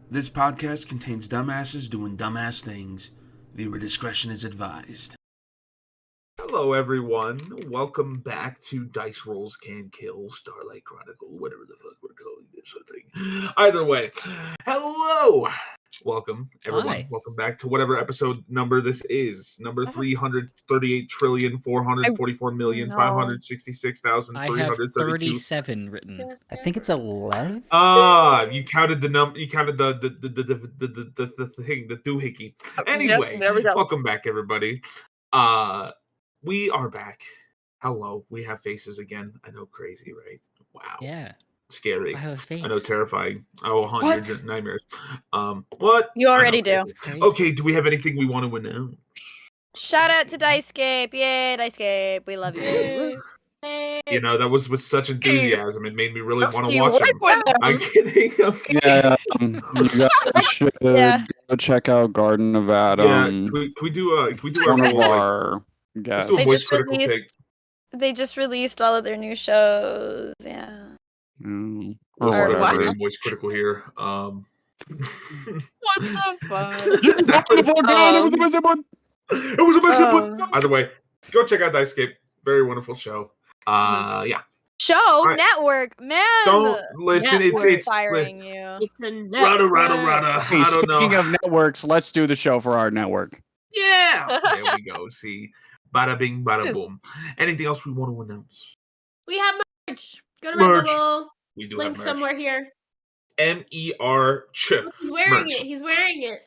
This podcast contains dumbasses doing dumbass things. Viewer discretion is advised. Hello, everyone. Welcome back to Dice Rolls Can Kill, Starlight Chronicle, whatever the fuck we're calling this thing. Either way, hello. Welcome, everyone. Hi. Welcome back to whatever episode number this is. Number 338,444,566,332. I have 37 written. I think it's 11. You counted the number. You counted the thing, the doohickey. Anyway, there we go. welcome back, everybody. We are back. Hello, we have faces again. I know, crazy, right? Wow. Yeah. Scary. I have a face. I know, terrifying. I will haunt What? your nightmares. What? You already I know, do. crazy. Okay, do we have anything we want to announce? Shout out to Dicescape. Yay, Dicescape. We love you. You know, that was with such enthusiasm. It made me really want to You watch work them. with them. I'm kidding. Yeah, you guys should Yeah. go check out Garden of Yeah, Adam. can we do our One of whole, like, our let's guests. do a They voice just critical released- take. They just released all of their new shows. Yeah. Or Or whatever. Very voice critical here. What the fuck? It was a mess up. Oh. Either way, go check out Dicescape. Very wonderful show. Yeah. Show Alright. network, man. Don't listen. It's firing you. rada. Hey, I don't speaking know. of networks, let's do the show for our network. Yeah. There we go. See, bada bing, bada boom. Anything else we want to announce? We have merch. Go to Merch. my little We do link have merch. somewhere here. MER chip. Look, he's wearing Merch. it. He's wearing it.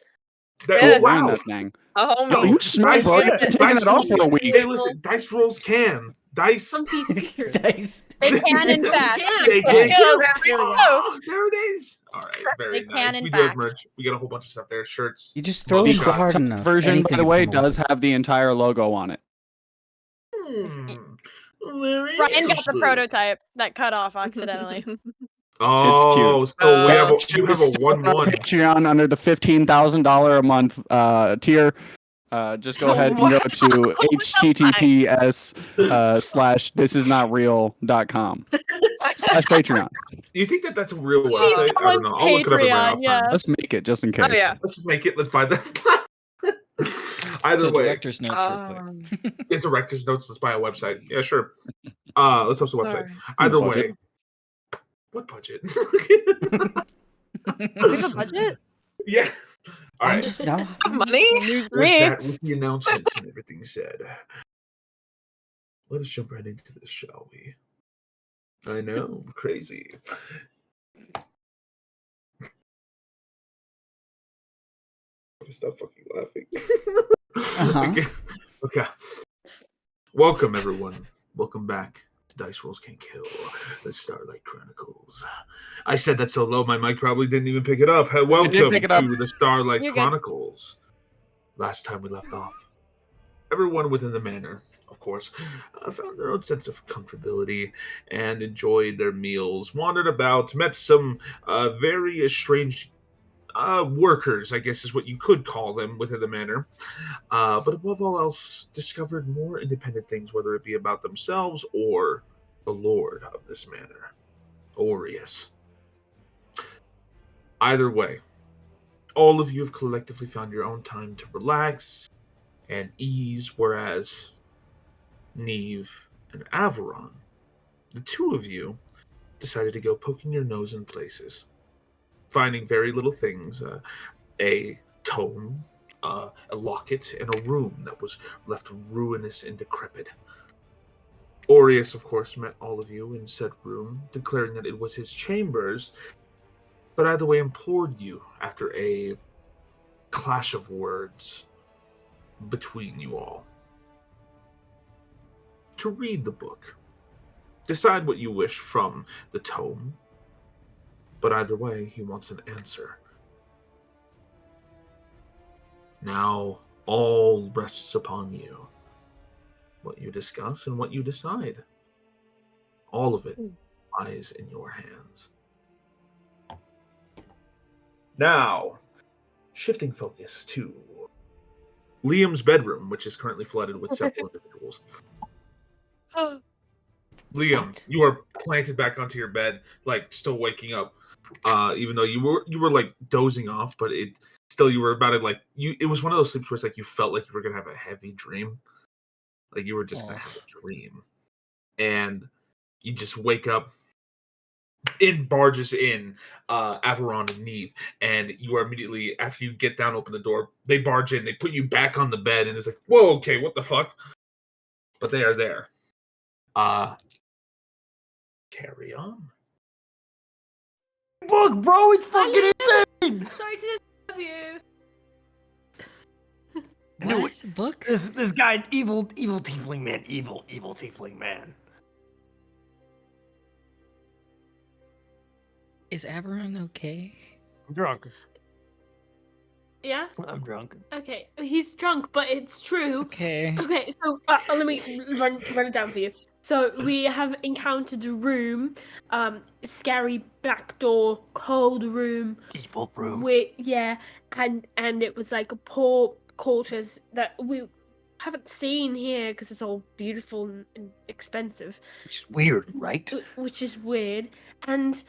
That, Yeah. oh, wow. That thing. Oh, Yo, you smell, bro. You've been taking it off for a week. Hey, listen, Dice Rolls can. Dice. Some piece of Dice. They can, in fact. They There can. we go. Oh, there it is. All right, very They nice. can, in We do have fact. merch. We got a whole bunch of stuff there. Shirts. You just throw The the hard Some enough. version, by anything the will way, come does have the entire logo on it. Very Ryan got the interesting. prototype that cut off accidentally. Oh, It's so we have a, Should you be have a still on our 1-1. Patreon under the $15,000 a month tier. Just go ahead and go to https:/thisisnotreal.com/Patreon. Do you think that that's a real He's website? I don't someone's know. I'll look it up in my Patreon, off yeah. time. Let's make it just in case. Oh, yeah. Let's just make it. Let's buy that. Either So way, director's notes real quick. it's director's notes. Let's buy a website. Yeah, sure. Let's host a website. Either way, budget. what budget? We have a budget? Yeah. All I'm right. just not. Money? News to With me. that, with the announcements and everything said, let us jump right into this, shall we? I know, crazy. Stop fucking laughing. Okay. Welcome, everyone. Welcome back to Dice Rolls Can Kill, the Starlight Chronicles. I said that so low, my mic probably didn't even pick it up. Welcome pick it up. to the Starlight You're good. Chronicles. Last time we left off, everyone within the manor, of course, found their own sense of comfortability and enjoyed their meals, wandered about, met some very strange workers, I guess is what you could call them within the manor. But above all else, discovered more independent things, whether it be about themselves or the lord of this manor, Aureus. Either way, all of you have collectively found your own time to relax and ease, whereas Neve and Averon, the two of you, decided to go poking your nose in places, finding very little things, a tome, a locket, and a room that was left ruinous and decrepit. Aureus, of course, met all of you in said room, declaring that it was his chambers, but either way implored you, after a clash of words between you all, to read the book. Decide what you wish from the tome, but either way, he wants an answer. Now, all rests upon you. What you discuss and what you decide. All of it lies in your hands. Now, shifting focus to Liam's bedroom, which is currently flooded with several individuals. Liam, What? you are planted back onto your bed, like still waking up. Even though you were like dozing off, but you were about to like you. It was one of those sleeps where it's like you felt like you were gonna have a heavy dream, like you were just gonna have a dream, and you just wake up. In barges in Averon and Neve, and you are immediately after you get down, open the door. They barge in, they put you back on the bed, and it's like, whoa, okay, what the fuck? But they are there. Carry on. Book, bro, it's fucking insane. Sorry to disturb you. I knew What? Book? This guy, evil tiefling man, evil tiefling man. Is Averon okay? I'm drunk. Yeah. I'm drunk. Okay. He's drunk, but it's true. Okay. Okay. So let me run it down for you. So we have encountered a room, scary black door, cold room. Evil room. And it was like a poor quarters that we haven't seen here because it's all beautiful and expensive. Which is weird, right? Which is weird. And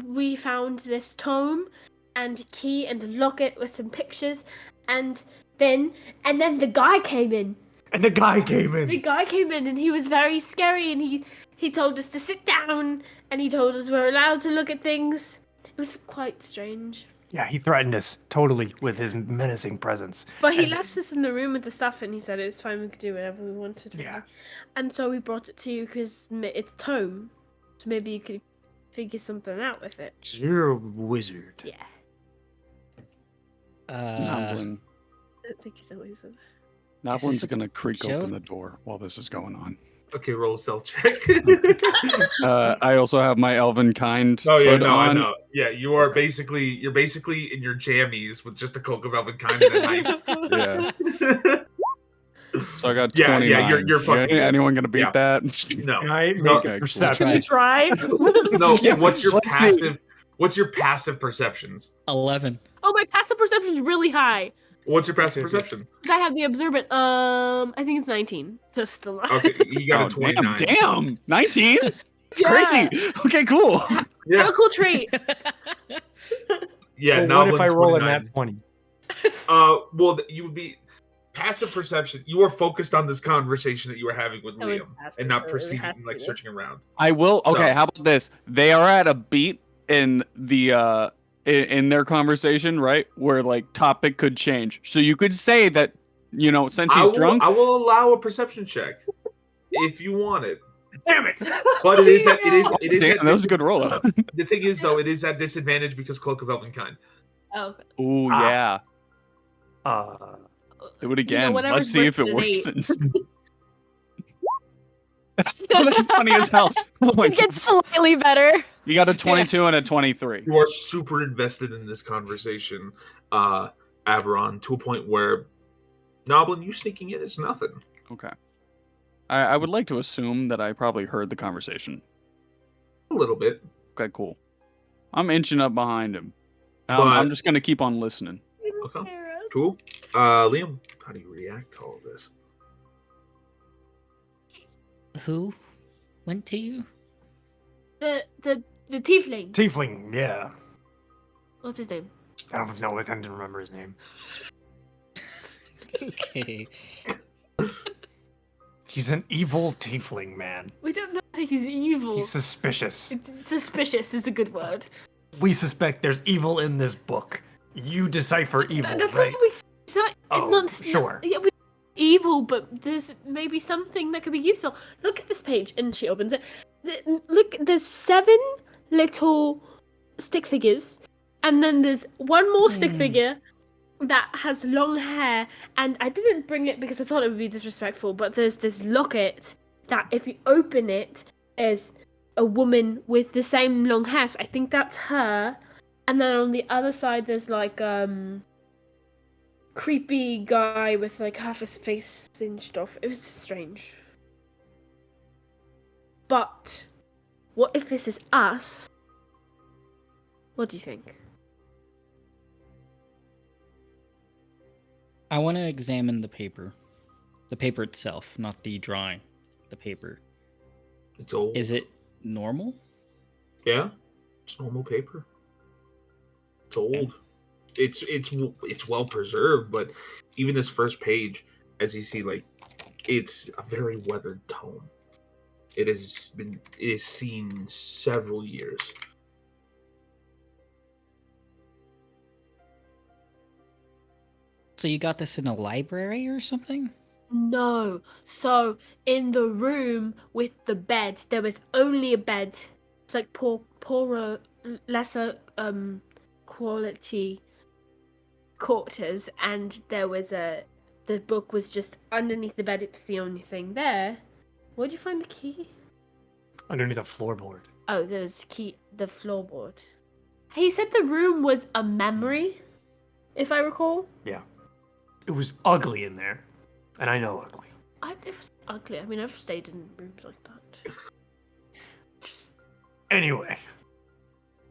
we found this tome and a key and a locket with some pictures, and then the guy came in. And the guy came in. The guy came in and he was very scary, and he told us to sit down, and he told us we're allowed to look at things. It was quite strange. Yeah, he threatened us totally with his menacing presence. But he And- left us in the room with the stuff, and he said it was fine, we could do whatever we wanted. Yeah. And so we brought it to you because it's tome, so maybe you could figure something out with it. You're a wizard. Yeah. Noblin. I don't think he's a wizard. Noblin's a gonna creak joke? open the door while this is going on. Okay, roll a stealth check. I also have my elven kind. Oh yeah, hood no, I on. know. Yeah, you're basically in your jammies with just a cloak of elven kind and a knife. Yeah. So I got Yeah, 29. yeah, you're fucking good. Anyone gonna beat Yeah. that? No, Can I make No, a okay, cool. perception? Can you try? no. Yeah, What's your let's see. passive? What's your passive perceptions? 11. Oh, my passive perception's really high. What's your passive Okay. perception? I have the observant. I think it's 19. That's still not. Okay, you got a 29. Damn, 19? It's Yeah. crazy. Okay, cool. Have Yeah, a cool trait. yeah. Well, what if Noblin, I roll a 29. nat 20? Well, you would be passive perception. You were focused on this conversation that you were having with I would Liam, pass and it, not so it proceeding has to like be this. searching around. I will. Okay, So- how about this? They are at a beat in the in their conversation, right? Where like topic could change. So you could say that, since he's drunk. I will allow a perception check if you want it. Damn it! But it is Damn, that was a good roll. The thing is though, it is at disadvantage because Cloak of Elvenkind. Oh, okay. Ooh, Ah. yeah. Do it again. Let's see if it worsens. That's funny as hell. Oh my Just get slightly better. You got a 22 and a 23. You are super invested in this conversation, Averon, to a point where Noblin, you sneaking in is nothing. Okay. I would like to assume that I probably heard the conversation. A little bit. Okay, cool. I'm inching up behind him. But- I'm just gonna keep on listening. Okay. Cool. Liam, how do you react to all of this? Who went to you? The tiefling. Tiefling, yeah. What's his name? I don't know. I didn't remember his name. Okay. He's an evil tiefling, man. We don't know if he's evil. He's suspicious. Suspicious is a good word. We suspect there's evil in this book. You decipher evil, That's right? not what we said. Oh, sure. Yeah, we evil, but there's maybe something that could be useful. Look at this page, and she opens it. Look, there's 7 little stick figures, and then there's one more stick figure that has long hair. And I didn't bring it because I thought it would be disrespectful, but there's this locket that if you open it, is a woman with the same long hair. So I think that's her. And then on the other side, there's like creepy guy with like half his face singed off. It was strange. But what if this is us? What do you think? I want to examine the paper. The paper itself, not the drawing. The paper. It's old. Is it normal? Yeah. It's normal paper. It's old. It's well preserved, but even this first page, as you see, like it's a very weathered tome. It is seen several years. So you got this in a library or something? No. So in the room with the bed, there was only a bed. It's like poorer, lesser quality quarters, and there was the book was just underneath the bed. It's the only thing there. Where'd you find the key? Underneath a floorboard. Oh, there's the floorboard. He said the room was a memory, if I recall. Yeah. It was ugly in there. And I know ugly. It was ugly. I mean, I've stayed in rooms like that. Anyway.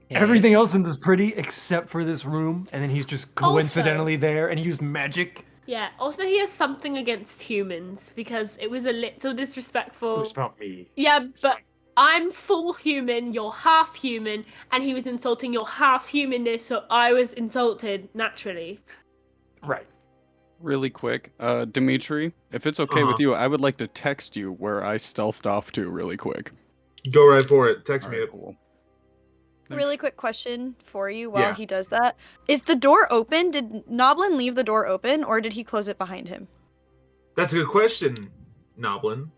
Yeah. Everything else in this pretty except for this room, and then he's just coincidentally there, and he used magic. Yeah, also he has something against humans, because it was a little disrespectful. It was about me. Yeah, but I'm full human, you're half human, and he was insulting your half humanness, so I was insulted naturally. Right. Really quick, Dimitri, if it's okay with you, I would like to text you where I stealthed off to really quick. Go right for it. Text me Alright, it. cool. Really Thanks. quick question for you while Yeah. he does that. Is the door open? Did Noblin leave the door open, or did he close it behind him? That's a good question, Noblin.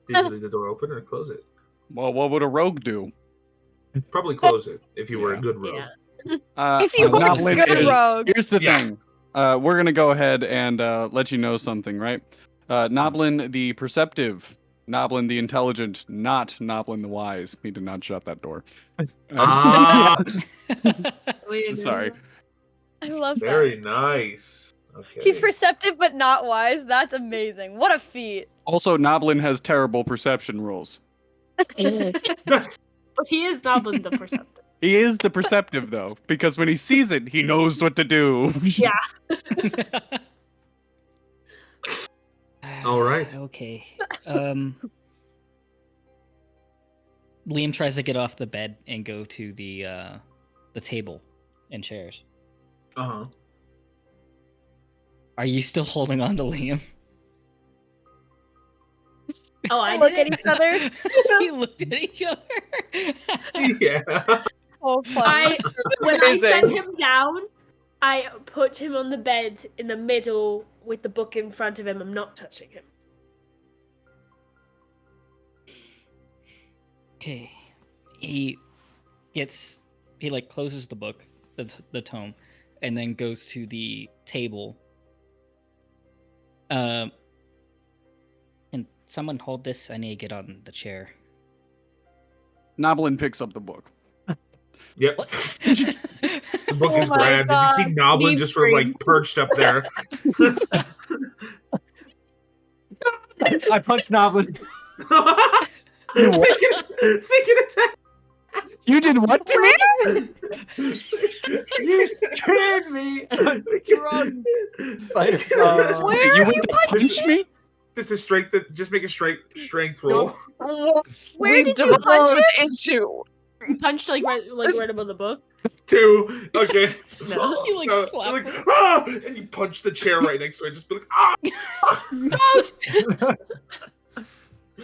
Did you leave the door open or close it? Well, what would a rogue do? Probably close it if you were a Yeah. good rogue. Yeah. If you were a Noblin good is- rogue. Here's the Yeah. thing. We're gonna go ahead and let you know something, right? Noblin the perceptive, Noblin the intelligent, not Noblin the wise. He did not shut that door. Ah, Sorry. I love that. very nice. Okay. He's perceptive but not wise. That's amazing. What a feat. Also, Noblin has terrible perception rules. That's- But he is Noblin the Perceptive. He is the perceptive though, because when he sees it, he knows what to do. Yeah. All right. Okay. Liam tries to get off the bed and go to the table and chairs. Uh-huh. Are you still holding on to Liam? Oh, I Look did at each other. You looked at each other. Yeah. Oh, fun. When I set him down, I put him on the bed in the middle with the book in front of him. I'm not touching him. Okay. He like closes the book, the tome, and then goes to the table. Can someone hold this? I need to get on the chair. Noblin picks up the book. Yep. What? The book Oh is my grabbed. As you see Noblin Leave just sort of like screams. perched up there. I punched Noblin. Thinking attack. You did what to me? You scared me. I'm drunk. Where You are went you to punch me? This is strength. Just make a strength roll. Where did you punch him? into He punched right above the book. 2. Okay. No. You, like, You're slap like, him. ah! And you punch the chair right next to it. Just be like, ah!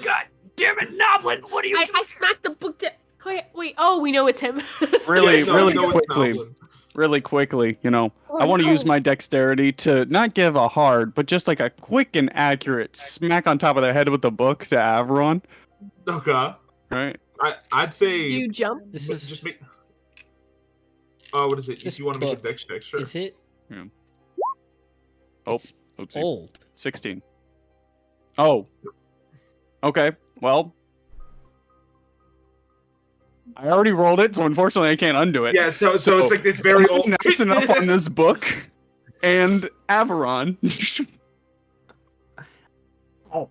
God damn it, Noblin! What are you doing? I smacked the book down. Wait. Oh, we know it's him. Really, Yeah, no, really no, it's quickly. Noblin. Really quickly, you know, Oh, I want to no. use my dexterity to not give a hard, but just like a quick and accurate smack on top of the head with the book to Averon, Okay. right? I'd Do say you jump? This but is just make. Oh, what is it? This If you want to make a book, dex check, sure. Is it Oh, It's oopsie. old? 16. Oh. Okay. Well, I already rolled it, so unfortunately I can't undo it. Yeah, so it's like it's very Am I old. nice enough on this book and Averon. Oh.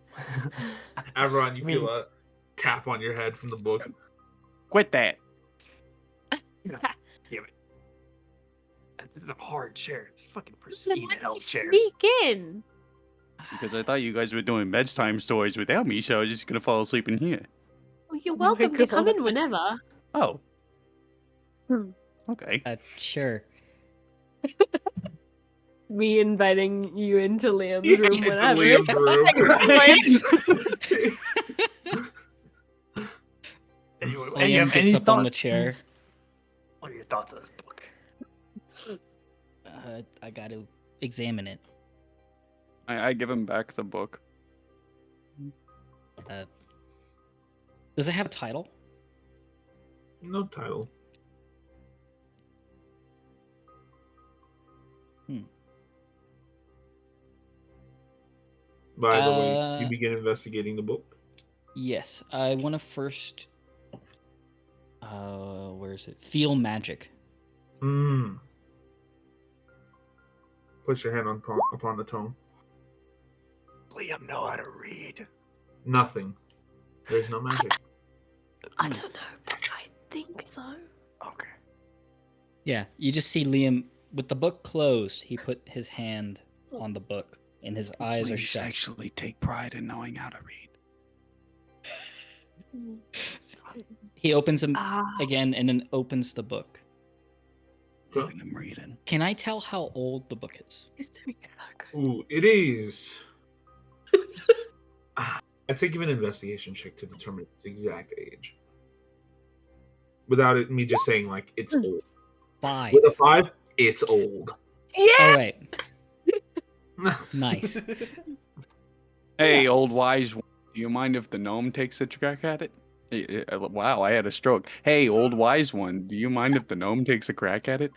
Averon, you I mean- feel a tap on your head from the book. Quit that. Damn it. This is a hard chair. It's fucking Then pristine why did elf you chairs. sneak in? Because I thought you guys were doing bedtime stories without me, so I was just gonna fall asleep in here. Well, you're my welcome to come God. in whenever. Oh. Okay. Sure. Me inviting you into Liam's room Into whenever. Liam's room. Liam gets up on the chair. What are your thoughts on this book? I got to examine it. I give him back the book. Does it have a title? No title. By the way, you begin investigating the book. Yes, I want to first. Where is it? Feel magic. Place your hand upon the tome. Liam know how to read. Nothing. There's no magic. I don't know, but I think so. Okay. Yeah, you just see Liam with the book closed. He put his hand on the book, and his eyes are Please shut. actually take pride in knowing how to read. He opens them again, and then opens the book. Okay. I'm reading. Can I tell how old the book is? He's doing so good. Ooh, it is. I'd say give an investigation check to determine its exact age. Without me just saying like it's old. 5. With a 5, it's old. All right. Nice. Hey, Yes. old wise one, do you mind if the gnome takes a crack at it? Wow, I had a stroke. Hey, old wise one, do you mind if the gnome takes a crack at it?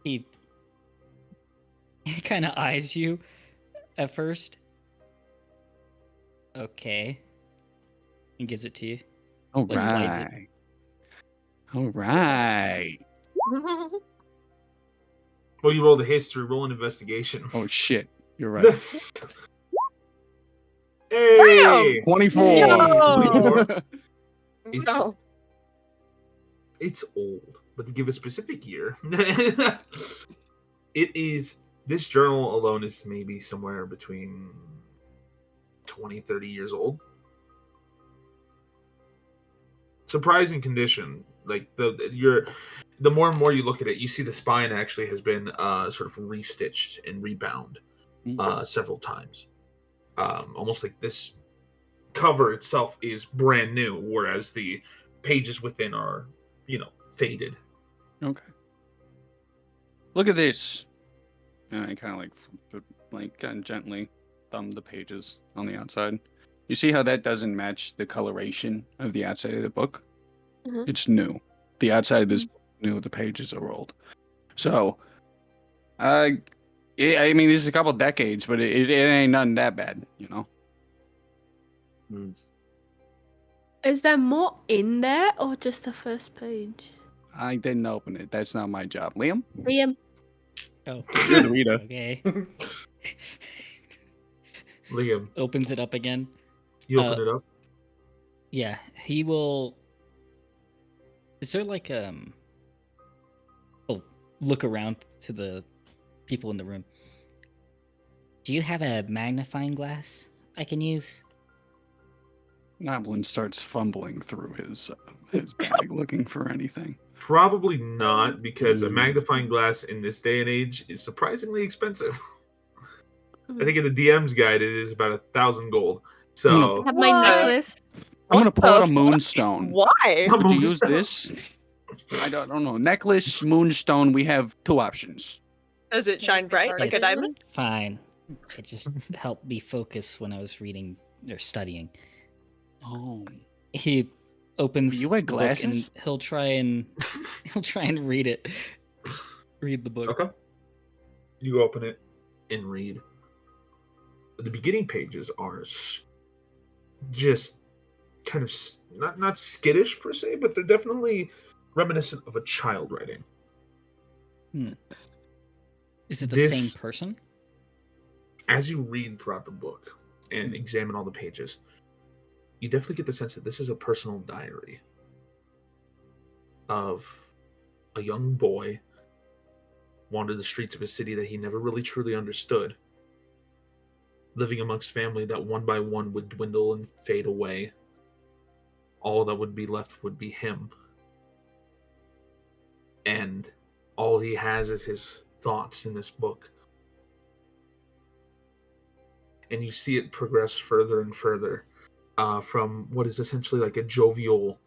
He kind of eyes you at first. Okay. And gives it to you. All Like, slides it. right. All right. Well, you rolled a history, roll an investigation. Oh shit, you're right. This. Hey! 24. Yo! It's, No. it's old, but to give a specific year, it is. This journal alone is maybe somewhere between 20, 30 years old. Surprising condition. Like the more and more you look at it, you see the spine actually has been sort of restitched and rebound several times. Almost like this cover itself is brand new, whereas the pages within are, faded. Okay. Look at this. And I kind of gently thumb the pages on the outside. You see how that doesn't match the coloration of the outside of the book? Mhm. It's new. The outside of this book is new, the pages are old. So, I mean, this is a couple decades, but it ain't nothing that bad, you know? Is there more in there or just the first page? I didn't open it. That's not my job. Liam? Liam. Oh. You're the reader. Okay. Liam, Opens it up again. you open it up. Yeah, he will. Is there like Oh, look around to the people in the room. Do you have a magnifying glass I can use? Goblin starts fumbling through his bag looking for anything. Probably not, because a magnifying glass in this day and age is surprisingly expensive. I think in the DM's guide it is about 1,000 gold. So I have my What? necklace. I'm gonna What pull out a the moonstone. Why? Would you use this? I don't know. Necklace, moonstone. We have two options. Does it shine bright like a It's diamond? fine. It just helped me focus when I was reading or studying. Oh. He opens You wear the book glasses? and he'll try and read it. Read the book. okay, you open it and read. The beginning pages are just kind of not skittish per se, but they're definitely reminiscent of a child writing. Is it the This- same person? As you read throughout the book and examine all the pages, you definitely get the sense that this is a personal diary of a young boy wandered the streets of a city that he never really truly understood, living amongst family that one by one would dwindle and fade away, all that would be left would be him. And all he has is his thoughts in this book. And you see it progress further and further from what is essentially like a jovial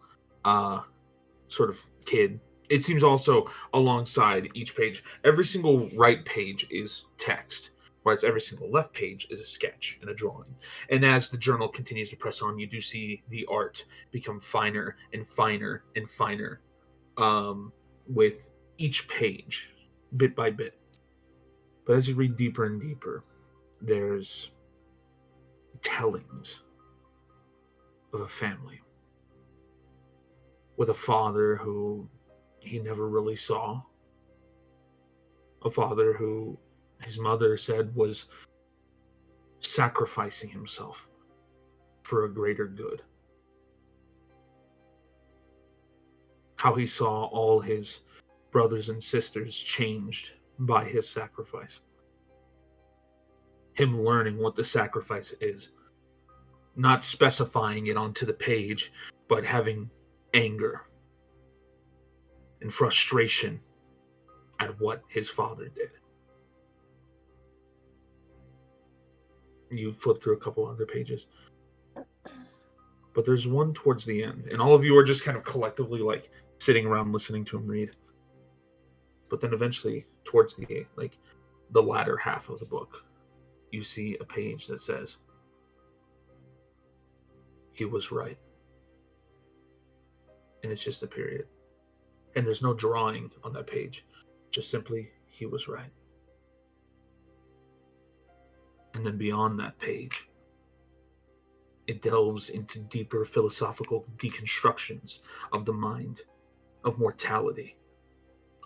sort of kid. It seems also alongside each page, every single right page is text, whereas every single left page is a sketch and a drawing. And as the journal continues to press on, you do see the art become finer and finer and finer with each page, bit by bit. But as you read deeper and deeper, there's tellings of a family with a father who he never really saw, a father who his mother said was sacrificing himself for a greater good. How he saw all his brothers and sisters changed by his sacrifice. Him learning what the sacrifice is. Not specifying it onto the page, but having anger and frustration at what his father did. You flip through a couple other pages. But there's one towards the end, and all of you are just kind of collectively like sitting around listening to him read. But then eventually, towards the latter half of the book, you see a page that says, "He was right." And it's just a period. And there's no drawing on that page. Just simply, "He was right." And then beyond that page, it delves into deeper philosophical deconstructions of the mind, of mortality,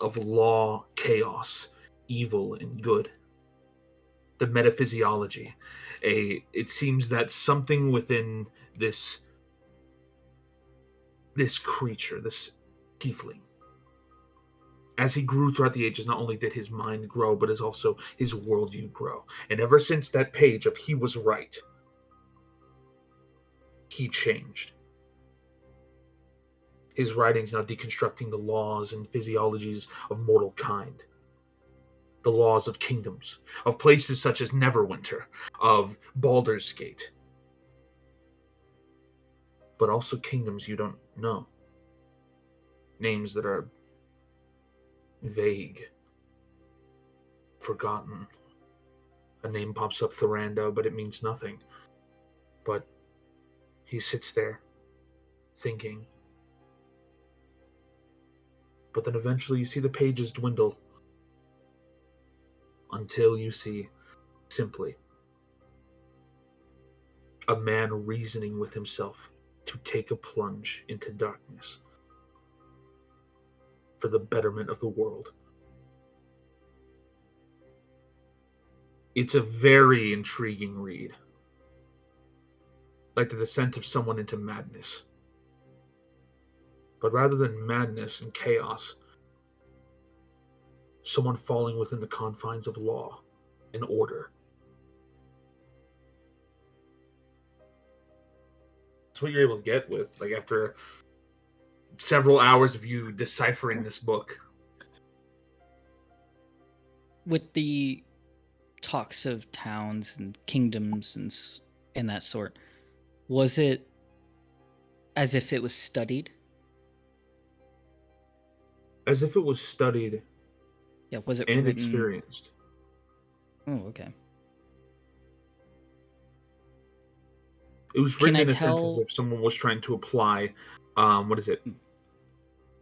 of law, chaos, evil, and good. The metaphysiology. It seems that something within this creature, this tiefling, as he grew throughout the ages, not only did his mind grow, but as also his worldview grow. And ever since that page of "He was right," he changed. His writings now deconstructing the laws and physiologies of mortal kind. The laws of kingdoms, of places such as Neverwinter, of Baldur's Gate. But also kingdoms you don't know. Names that are vague, forgotten. A name pops up, Thoranda, but it means nothing. But he sits there, thinking. But then eventually you see the pages dwindle, until you see, simply, a man reasoning with himself to take a plunge into darkness for the betterment of the world. It's a very intriguing read. Like the descent of someone into madness. But rather than madness and chaos, someone falling within the confines of law and order. That's what you're able to get with, like, after several hours of you deciphering this book. With the talks of towns and kingdoms and that sort, was it as if it was studied? As if it was studied. Yeah, was it and written... experienced. Oh, okay. It was written in a sense as if someone was trying to apply,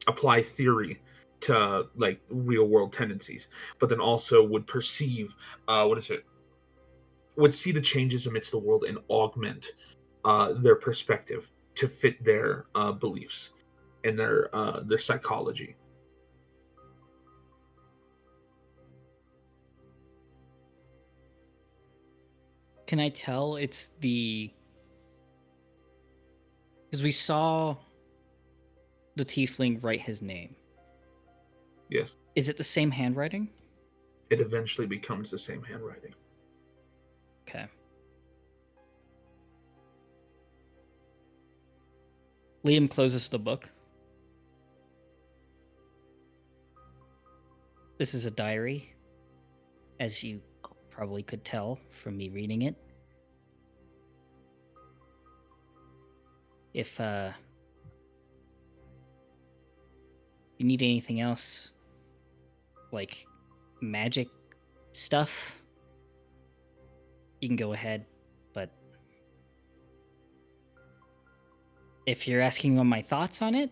apply theory to like real world tendencies, but then also would perceive, would see the changes amidst the world and augment their perspective to fit their beliefs and their psychology. Can I tell it's the... Because we saw the tiefling write his name. Yes. Is it the same handwriting? It eventually becomes the same handwriting. Okay. Liam closes the book. This is a diary, as you probably could tell from me reading it. If you need anything else, like magic stuff, you can go ahead, but if you're asking on my thoughts on it,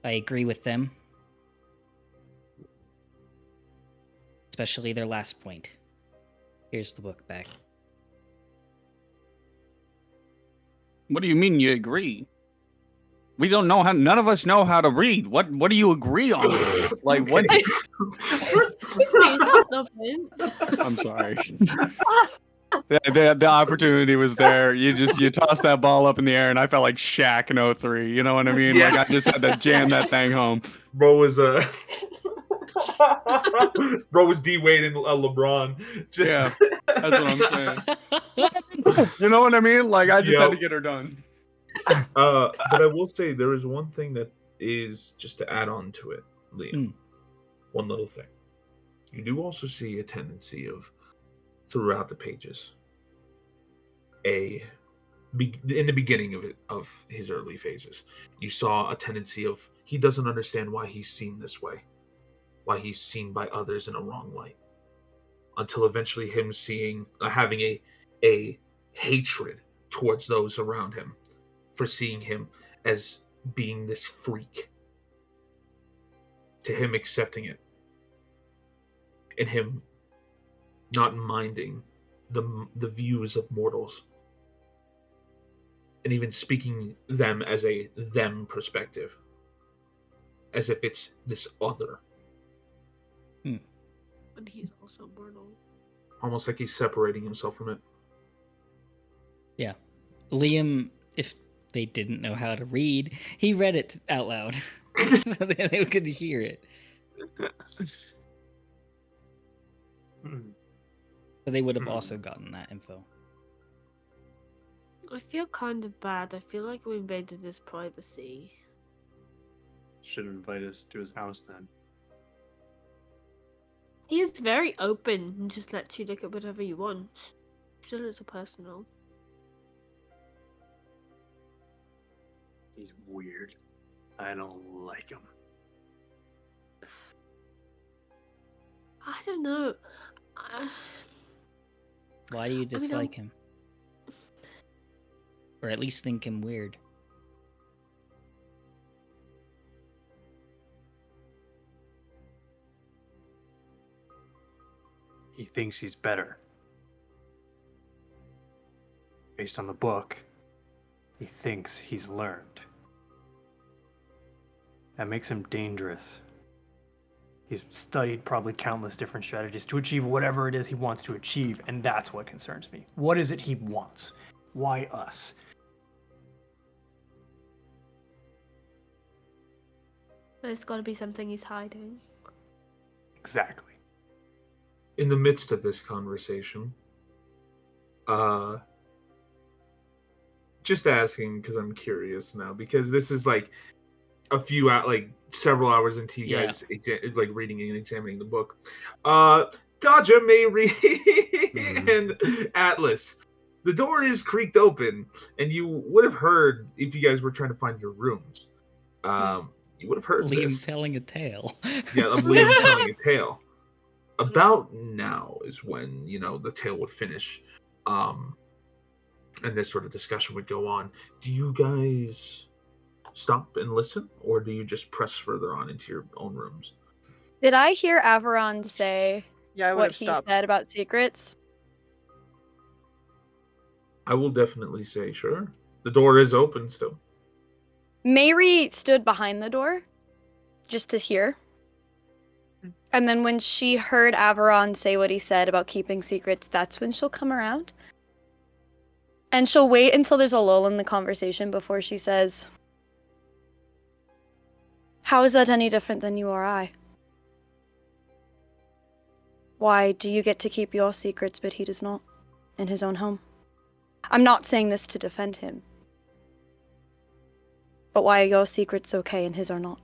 I agree with them. Especially their last point. Here's the book back. What do you mean you agree? We don't know how. None of us know how to read. What do you agree on? Like what? I'm sorry. The opportunity was there. You tossed that ball up in the air, and I felt like Shaq in 03. You know what I mean? Yeah. Like I just had to jam that thing home. Bro was D Wade and LeBron. Just... Yeah, that's what I'm saying. You know what I mean? Like I just had to get her done. But I will say there is one thing that is just to add on to it, Liam. One little thing. You do also see a tendency of throughout the pages. In the beginning of his early phases, you saw a tendency of he doesn't understand why he's seen this way, why he's seen by others in a wrong light, until eventually him having a hatred towards those around him for seeing him as being this freak, to him accepting it, and him not minding the views of mortals, and even speaking them as a them perspective, as if it's this other. But he's also mortal. Almost like he's separating himself from it. Yeah. Liam, if they didn't know how to read, he read it out loud so they could hear it. So they would have also gotten that info. I feel kind of bad. I feel like we invaded his privacy. Should invite us to his house then. He is very open and just lets you look at whatever you want. Still a little personal. He's weird. I don't like him. I don't know. Why do you dislike him? Or at least think him weird? He thinks he's better. Based on the book, he thinks he's learned. That makes him dangerous. He's studied probably countless different strategies to achieve whatever it is he wants to achieve, and that's what concerns me. What is it he wants? Why us? There's got to be something he's hiding. Exactly. In the midst of this conversation, just asking because I'm curious now, because this is like several hours into you guys reading and examining the book. Dodger, Mary, and Atlas. The door is creaked open, and you would have heard if you guys were trying to find your rooms. You would have heard Liam telling a tale. Yeah, I'm Liam telling a tale. About now is when, the tale would finish. And this sort of discussion would go on. Do you guys stop and listen, or do you just press further on into your own rooms? Did I hear Averon say what he said about secrets? I will definitely say sure. The door is open still. Mary stood behind the door just to hear. And then when she heard Averon say what he said about keeping secrets, that's when she'll come around. And she'll wait until there's a lull in the conversation before she says, "How is that any different than you or I? Why do you get to keep your secrets, but he does not, in his own home? I'm not saying this to defend him. But why are your secrets okay and his are not?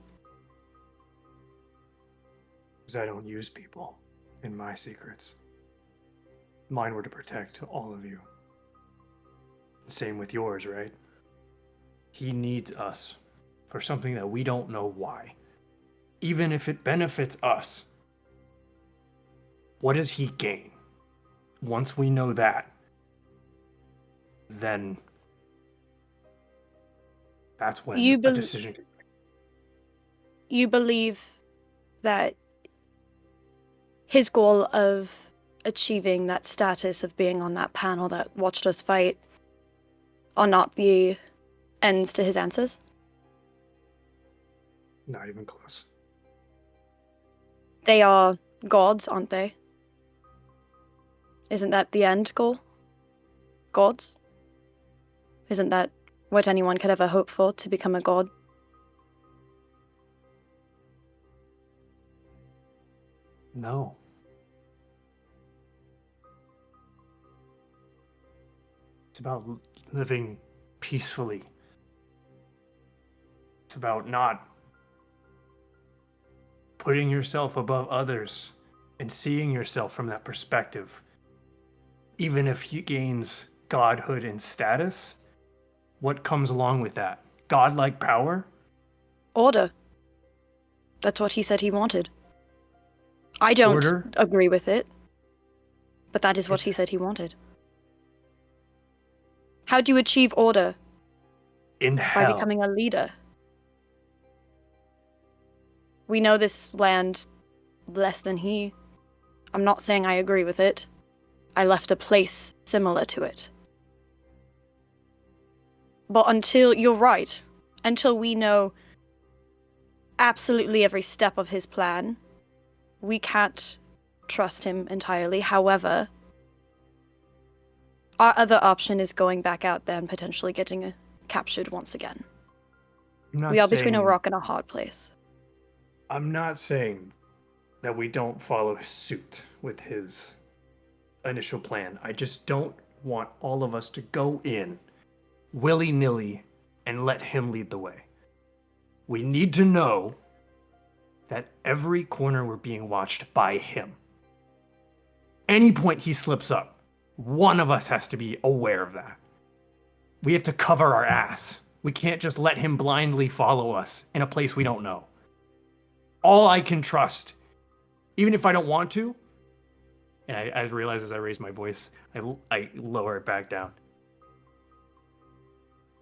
Because I don't use people in my secrets. Mine were to protect all of you. Same with yours, right? He needs us for something that we don't know why. Even if it benefits us, what does he gain? Once we know that, then that's when You a bel- decision can be made. You believe that his goal of achieving that status of being on that panel that watched us fight are not the ends to his answers? Not even close. They are gods, aren't they? Isn't that the end goal? Gods? Isn't that what anyone could ever hope for, to become a god? No. It's about living peacefully. It's about not putting yourself above others and seeing yourself from that perspective. Even if he gains godhood and status, what comes along with that? Godlike power? Order. That's what he said he wanted. I don't Order? agree with it, but that is what It's- he said he wanted. How do you achieve order? In By hell. becoming a leader. We know this land less than he. I'm not saying I agree with it. I left a place similar to it. But you're right, until we know absolutely every step of his plan, we can't trust him entirely. However, our other option is going back out there and potentially getting captured once again. I'm not We are between a saying- rock and a hard place. I'm not saying that we don't follow suit with his initial plan. I just don't want all of us to go in willy-nilly and let him lead the way. We need to know that every corner we're being watched by him. Any point he slips up, one of us has to be aware of that. We have to cover our ass. We can't just let him blindly follow us in a place we don't know. All I can trust, even if I don't want to, and I realize as I raise my voice, I lower it back down.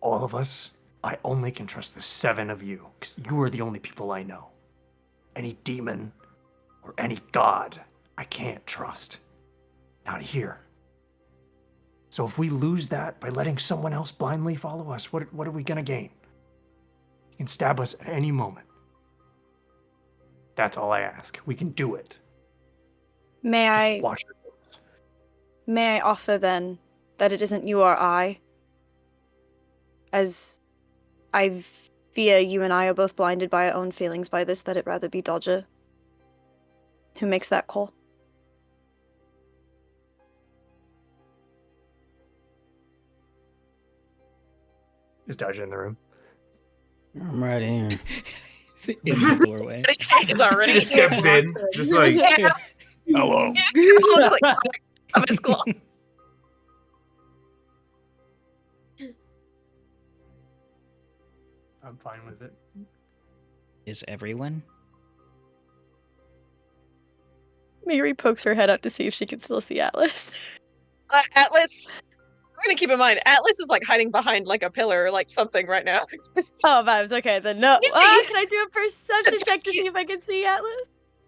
All of us, I only can trust the 7 of you, because you are the only people I know. Any demon or any god, I can't trust. Not here. So if we lose that by letting someone else blindly follow us, what are we gonna gain? He can stab us at any moment. That's all I ask. We can do it. May Just watch it. I offer then that it isn't you or I, as I fear you and I are both blinded by our own feelings by this, that it rather be Dodger who makes that call. Is Dodger in the room? I'm right here. In the doorway. He's already Just steps in, just like, Hello. looks like of his claw. I'm fine with it. Is everyone? Mary pokes her head out to see if she can still see Atlas. Atlas. We're gonna keep in mind, Atlas is like hiding behind like a pillar or like something right now. Oh, vibes. Okay, then no. You see- Can I do a perception check to see if I can see Atlas?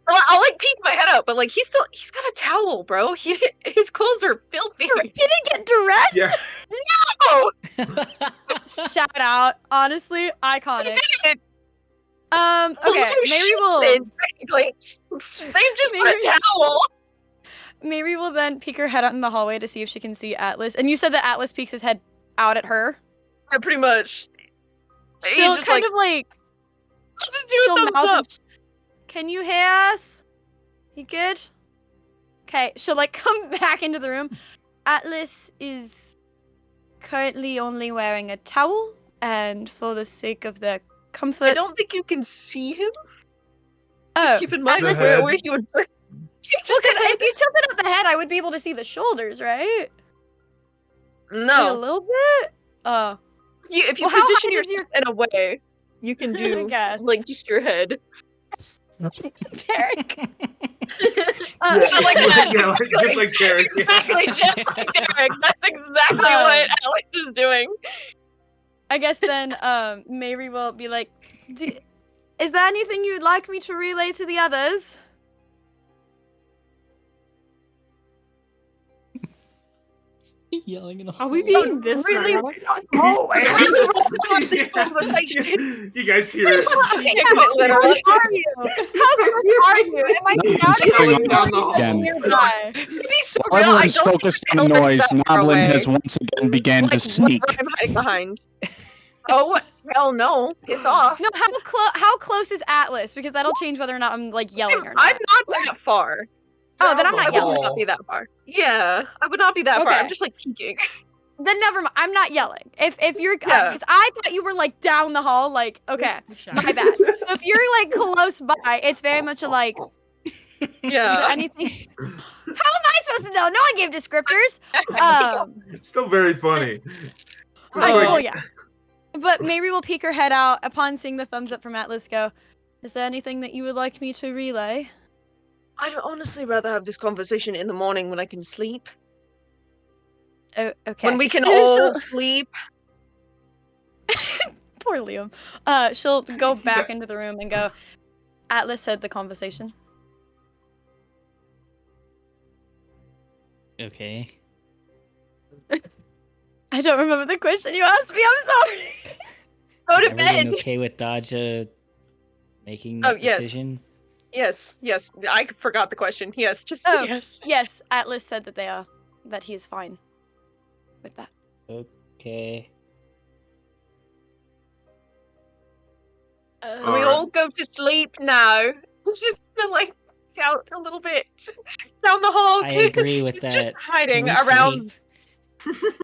I'll like peek my head out, but like he's got a towel, bro. His clothes are filthy. He didn't get dressed. yeah. Oh, Shout out. Honestly, iconic. didn't. Okay, Mary will. Technically, they've just got a towel. Mary will then peek her head out in the hallway to see if she can see Atlas. And you said that Atlas peeks his head out at her. Yeah, pretty much. She'll He's just kind like, of like. just do She'll a thumbs mouth up. and can you hear us? You good? Okay, she'll like come back into the room. Atlas is currently only wearing a towel and for the sake of their comfort. I don't think you can see him. Oh, Just keep in mind The where head. he would. well, 'cause if you tilted up the head, I would be able to see the shoulders, right? Like a No, little bit. Oh, if you Well, how position high does yourself in a way, you can do guess. like just your head. Derek. Like that. just like Derek. Exactly, just like Derek. That's exactly what Alex is doing. I guess then, Mary will be like, "Is there anything you'd like me to relay to the others?" Yelling in a Are we hallway. being this really- loud? Oh, This conversation. You guys hear it? Quite literally. How are you? How close are you? Am I Nothing's shouting going at on you? down the Or are you again. nearby? To be so While real, I everyone's don't focused think on the Elder's noise, that far Noblin away. has once again began to sneak. Whatever I'm hiding behind. Oh, hell no. Piss off. No, how close is Atlas? Because that'll change whether or not I'm like yelling or not. I'm not that far. Oh, then I'm Down not the I would yelling. not be that far. Yeah, I would not be that far. Okay. I'm just like peeking. Then never mind. I'm not yelling. If you're, Yeah. because I thought you were like down the hall. Like, okay, my bad. So if you're like close by, it's very much a like. Is there Yeah. anything? How am I supposed to know? No one gave descriptors. Still very funny. Well, yeah. But Mary will peek her head out upon seeing the thumbs up from Atlas. Go. Is there anything that you would like me to relay? I'd honestly rather have this conversation in the morning when I can sleep. Oh, okay. When we can And then all she'll- sleep. Poor Liam. She'll go back into the room and go. Atlas had the conversation. Okay. I don't remember the question you asked me. I'm sorry. Go Is to everyone bed. okay with Dodja making Oh, that yes. decision? Yes, yes. I forgot the question. Yes, just Oh. yes. Yes, Atlas said that that he is fine with that. Okay. Can we Alright. all go to sleep now? It's just gonna like shout a little bit down the hall. I agree with It's just that. hiding Can we around. sleep?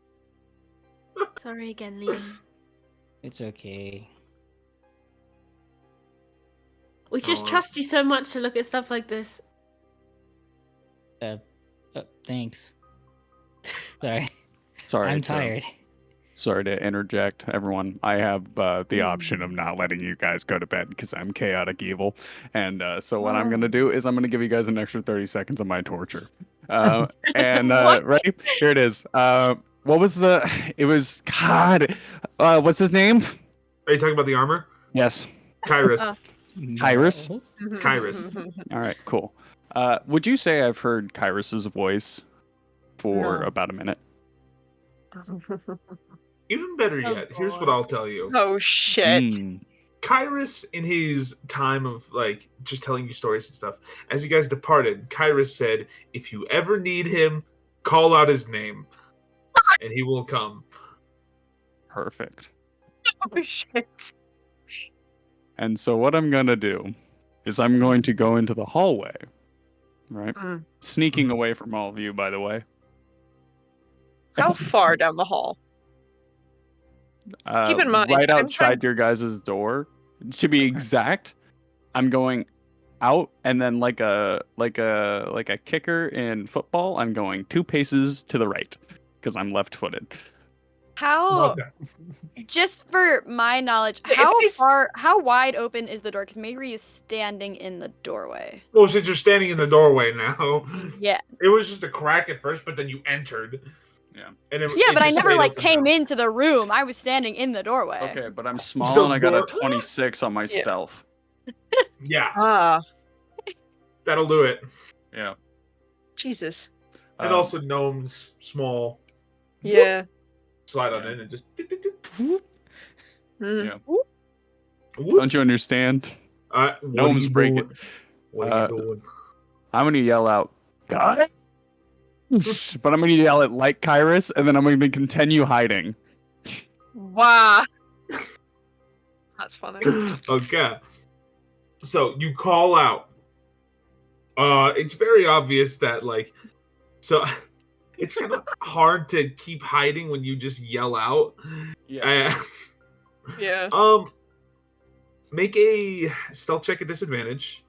Sorry again, Liam. It's okay. We just Oh. trust you so much to look at stuff like this. Thanks. Sorry. Sorry, I'm to- tired. Sorry to interject, everyone. I have the option of not letting you guys go to bed because I'm chaotic evil, and so what I'm gonna do is I'm gonna give you guys an extra 30 seconds of my torture. And What? ready? Here it is. What was the? It was God. What's his name? Are you talking about the armor? Yes. Kyrus. Oh. Kyrus? No. Kyrus. All right. Cool. Would you say I've heard Kyrus's voice for No. about a minute? Even better Oh, yet, here's what God. I'll tell you. Oh shit. Mm. Kyrus, in his time of like just telling you stories and stuff, as you guys departed, Kyrus said, "If you ever need him, call out his name, and he will come." Perfect. Oh shit. And so what I'm gonna do is I'm going to go into the hallway, right? Mm. Sneaking away from all of you, by the way. How far down the hall? Just keep in mind, right I'm outside your guys' door. To be exact, I'm going out, and then like a kicker in football, I'm going 2 paces to the right because I'm left-footed. How? Okay. Just for my knowledge, If how it's- how wide open is the door? Because Mary is standing in the doorway. Well, since you're standing in the doorway now, Yeah. it was just a crack at first, but then you entered. Yeah. And it, Yeah, it but I just never stayed like open came now. into the room. I was standing in the doorway. Okay, but I'm small So and I got a door- 26 on my Yeah. stealth. Yeah, Ah, that'll do it. Yeah. Jesus. And Um, also gnomes, small. Yeah. Slide on Yeah. in and just. Mm. Yeah. Whoop. Don't you understand? What Gnomes are you break doing? it. What are you doing? I'm gonna yell out, God. But I'm gonna yell it like Kyrus, and then I'm gonna continue hiding. Wow. That's funny. Okay. So you call out. It's very obvious that like, so it's kind of hard to keep hiding when you just yell out. Yeah. Yeah. Make a stealth check at disadvantage.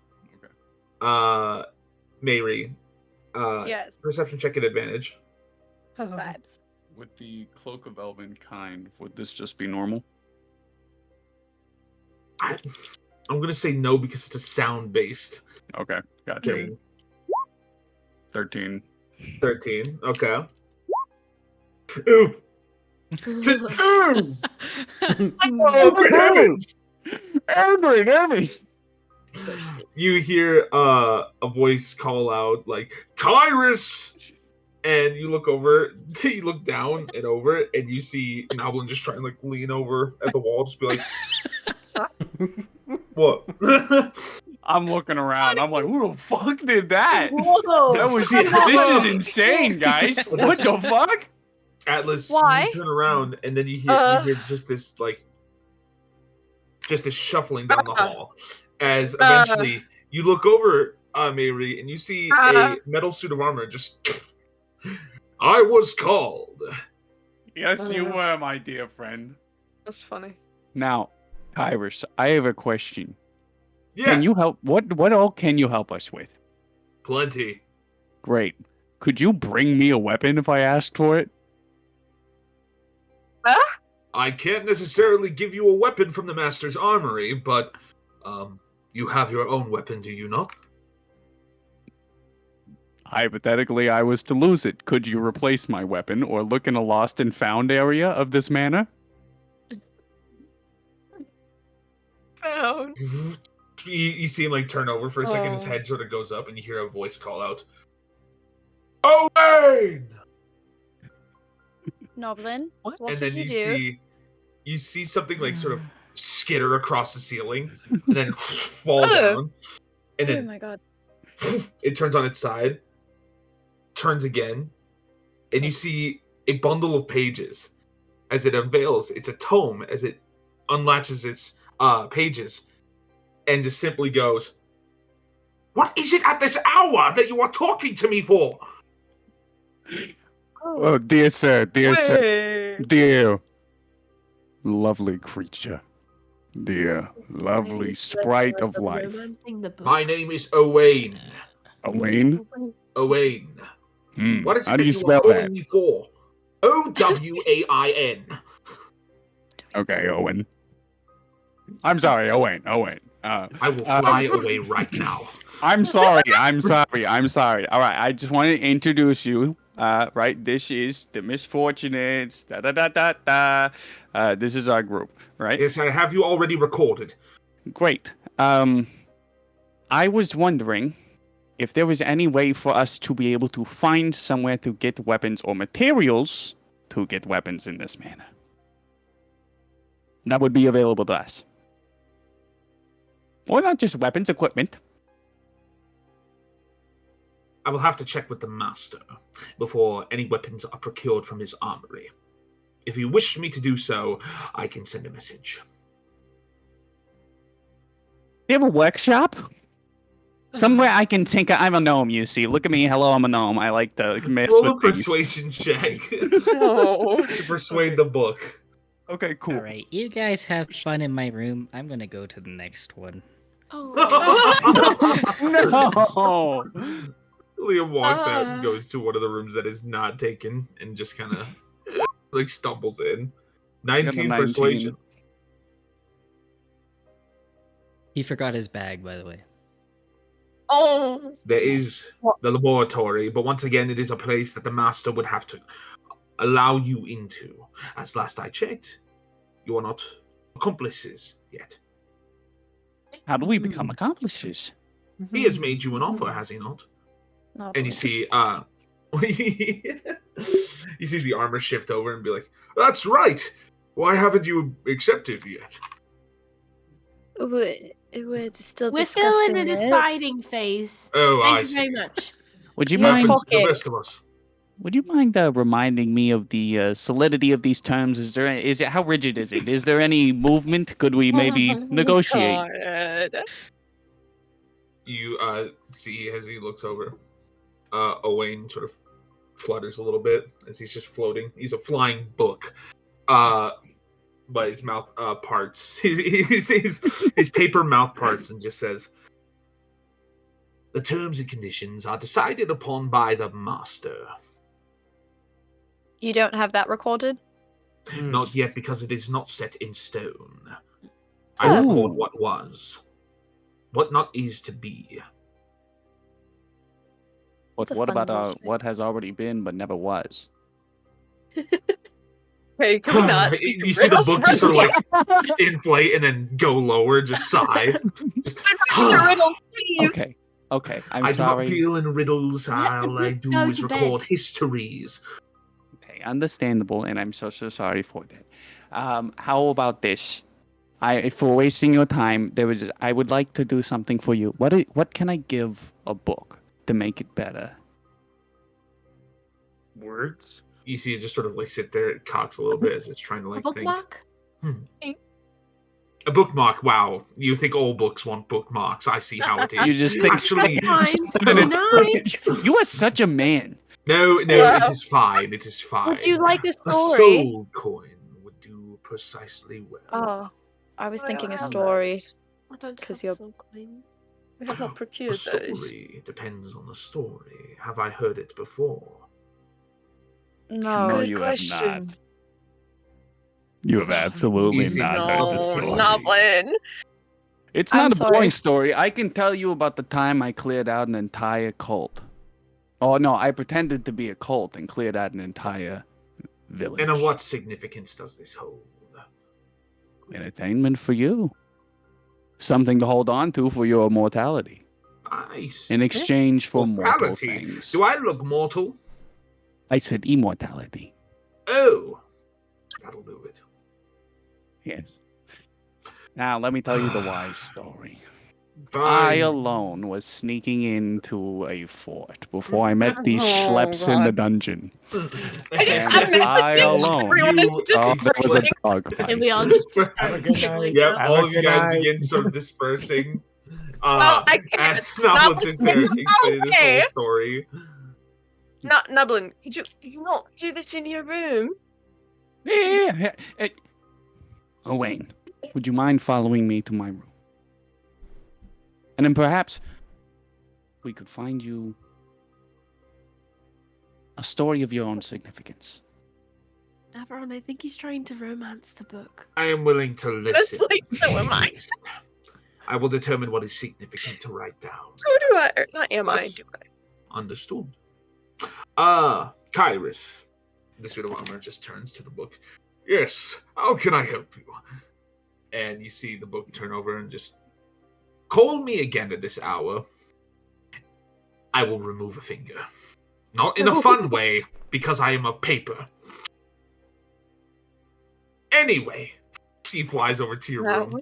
Okay. Mary. Yes. Perception check at advantage. Vibes. With the cloak of elven kind, would this just be normal? I'm gonna say no because it's a sound based Okay, gotcha. thing. 13. 13. Okay. Ooh. Ooh. Oh, good heavens! Every. You hear a voice call out like Kyrus, and you look over. You look down and over, and you see Noblin just trying to like lean over at the wall, just be like, "What?" I'm looking around. I'm like, who the fuck did that? Whoa! That was. Yeah. This is insane, guys. What the fuck? Atlas, Why? you turn around, and then you hear just this shuffling down the hall. As eventually you look over, Mary, and you see a metal suit of armor. Just, I was called. Yes, you were, my dear friend. That's funny. Now, Kyrus, I have a question. Yeah, Can you help? What all can you help us with? plenty. Great. Could you bring me a weapon if I asked for it? I can't necessarily give you a weapon from the Master's armory, but you have your own weapon, do you not? Hypothetically, I was to lose it. Could you replace my weapon or look in a lost and found area of this manor? Found. You see him like turn over for a second. His Oh. head sort of goes up, and you hear a voice call out, "Owain!" Noblin, What? what and did then you do? you see something like sort of skitter across the ceiling, and then fall Ugh. down, and Oh then my god. it turns on its side, turns again, and you see a bundle of pages as it unveils. It's a tome as it unlatches its pages, and just simply goes, "What is it at this hour that you are talking to me for?" Oh, dear sir, Wait. dear lovely creature, dear lovely sprite of life. My name is Owain. Owain? Owain. What is it How do that you you are spell calling that? me for? Owain. Okay, Owen. I'm sorry, Owen. I will fly away right now. I'm sorry. All right, I just wanted to introduce you. Right, this is the Misfortunates. This is our group, right? Yes, I have you already recorded. Great. I was wondering if there was any way for us to be able to find somewhere to get weapons or materials to get weapons in this manner. That would be available to us. Or not just weapons, equipment. I will have to check with the master before any weapons are procured from his armory. If you wish me to do so, I can send a message. You have a workshop? Somewhere I can tinker. I'm a gnome, you see. Look at me. Hello, I'm a gnome. I like to mess Roll a with things. persuasion check No. to persuade the book. Okay, cool. All right, you guys have fun in my room. I'm gonna go to the next one. No! Liam walks out and goes to one of the rooms that is not taken and just kind of like stumbles in. 19 19. persuasion. He forgot his bag, by the way. Oh. There is the laboratory, but once again, it is a place that the master would have to allow you into. As last I checked, you are not accomplices yet. How do we become accomplices? He has made you an offer, has he not? Noblin. And you see, you see the armor shift over and be like, "That's right. Why haven't you accepted yet?" We're still We're still in discussing a it. deciding phase. Oh, I Thank you see. very much. Would you You're mind? Happens to the talking. rest of us. Would you mind reminding me of the solidity of these terms? Is it how rigid is it? Is there any movement? Could we maybe negotiate? God. You see as he looks over, Owain sort of flutters a little bit as he's just floating. He's a flying book. but his mouth parts. His paper mouth parts and just says, "The terms and conditions are decided upon by the master." You don't have that recorded? Not yet, because it is not set in stone. I Oh. record what was, what not is to be. That's a What fun about little trick. what has already been but never was? Hey, can we not speak You see the riddles book for a just sort of like second? inflate and then go lower, just sigh. Just, I'm writing the riddles, please. Okay. I'm I do sorry. not deal in riddles. Let the All I book do go is to record bed. histories. Okay, understandable, and I'm so sorry for that. How about this? For wasting your time, I would like to do something for you. What can I give a book to make it better? Words? You see it just sort of like sit there, it cocks a little bit as it's trying to A like think. bookmark? A bookmark, wow. You think all books want bookmarks. I see how it is. You just think Actually, Sometimes. Nice. You are such a man. no, Wow. it is fine. It is fine. Would you like a A story? soul coin would do precisely well. Oh, I was thinking a have story. those. I don't 'Cause have you're- soul coin. We have not A procured those. story depends on the story. Have I heard it before? No, No. Good you question. have not. You have absolutely Easy not to heard the No, story. Snoblin. It's I'm not a sorry. boring story. I can tell you about the time I cleared out an entire cult. Oh no, I pretended to be a cult and cleared out an entire village. And of what significance does this hold? Entertainment for you. Something to hold on to for your immortality. Nice. In exchange for mortal Mortality. things. Do I look mortal? I said immortality. Oh, that'll do it. Yes. Now let me tell you the wise story. I Fine. alone was sneaking into a fort before I met these schleps in the dungeon. I just And I'm I alone. Everyone is You- just Oh, there was a dispersing. dog fight. And we all just Have a dispersed, good night. like Yep, that. Have all a of you good guys night. begin sort of dispersing. Well, I can't. As It's not Snoblin sits there explaining this okay. whole story. Nublin, could you not do this in your room? Yeah. Wayne, would you mind following me to my room? And then perhaps we could find you a story of your own significance. Averon, I think he's trying to romance the book. I am willing to That's listen. like, so am I. I will determine what is significant to write down. So do I. Or not am I, do I? Understood. Kyrus. This bit of armor just turns to the book. Yes, how can I help you? And you see the book turn over and just call me again at this hour. I will remove a finger. Not in a fun way, because I am of paper. Anyway, she flies over to your room.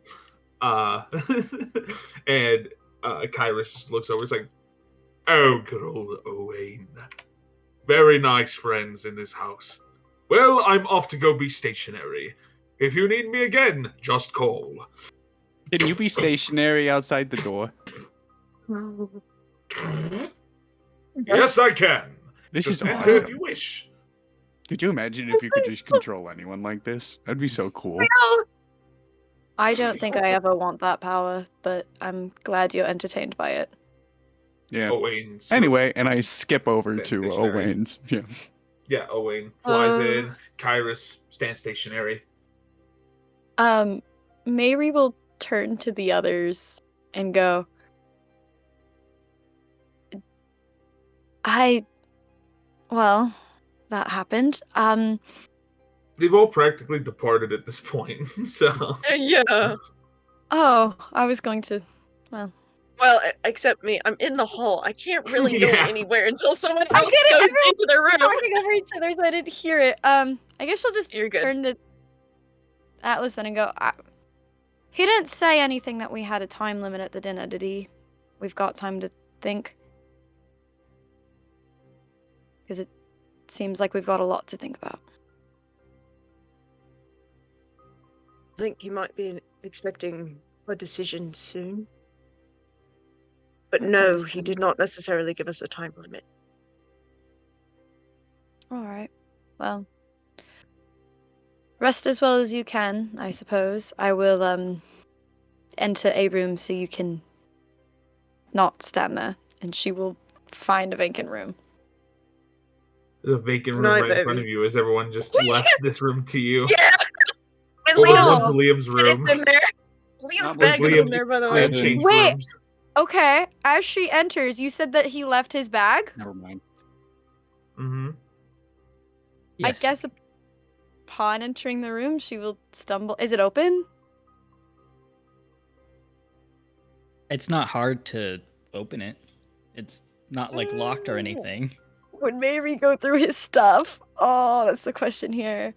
And Kyrus looks over. It's like, oh, good old Owain. Very nice friends in this house. Well, I'm off to go be stationary. If you need me again, just call. Can you be stationary outside the door? Yes, I can. This Just is enter awesome. if you wish. Could you imagine if you could just control anyone like this? That'd be so cool. Well, I don't think I ever want that power, but I'm glad you're entertained by it. Yeah. Owain. sort of- Anyway, and I skip over Stand to stationary. Owain's. Yeah. Yeah, Owain flies Uh. in. Kyrus stands stationary. Mary will turn to the others and go, well, that happened. They've all practically departed at this point, so... yeah. Oh, I was going to, Well, except me. I'm in the hall. I can't really go Yeah. anywhere until someone I else get it, goes everyone- into the room. talking over each other, so I didn't hear it. I guess she'll just You're good. turn to Atlas then and go, he didn't say anything that we had a time limit at the dinner, did he? We've got time to think. Because it seems like we've got a lot to think about. I think you might be expecting a decision soon. But That's no, he understandable. did not necessarily give us a time limit. Alright. Well, Rest as well as you can, I suppose. I will enter a room so you can not stand there, and she will find a vacant room. There's a vacant Good room night, right in front of baby. you as everyone just left this room to you. Yeah. And What was Liam- once Liam's Liam's bag is room. in there. Liam's Where's bag is Liam? in there, by the I way. had changed Wait. rooms. Okay, as she enters, you said that he left his bag? Never mind. Mm-hmm. Yes. I guess upon entering the room, she will stumble. Is it open? It's not hard to open it. It's not like locked or anything. Would Mary go through his stuff? Oh, that's the question here.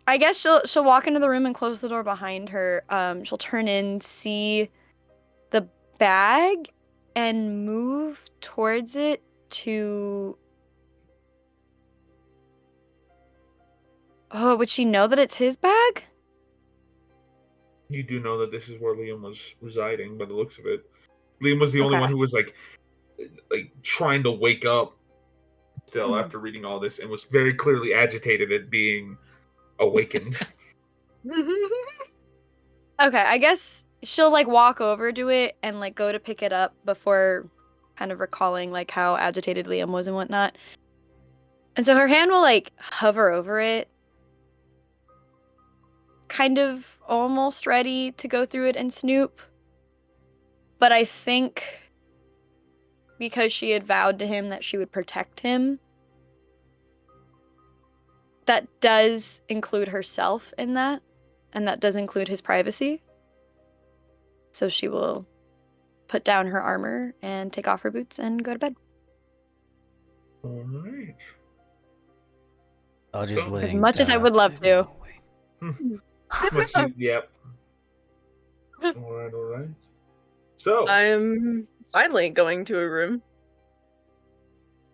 I guess she'll walk into the room and close the door behind her. She'll turn in, see the bag, and move towards it to. Oh, would she know that it's his bag? You do know that this is where Liam was residing by the looks of it. Liam was the only Okay. one who was like trying to wake up still Mhm. after reading all this and was very clearly agitated at being awakened. Okay, I guess she'll like walk over to it and like go to pick it up before kind of recalling like how agitated Liam was and whatnot. And so her hand will like hover over it, kind of almost ready to go through it and snoop. But I think because she had vowed to him that she would protect him, that does include herself in that, and that does include his privacy. So she will put down her armor and take off her boots and go to bed. All right. I'll just So- lay As much as I would love outside to. and I'll wait. Yep. All right. So, I'm finally going to a room.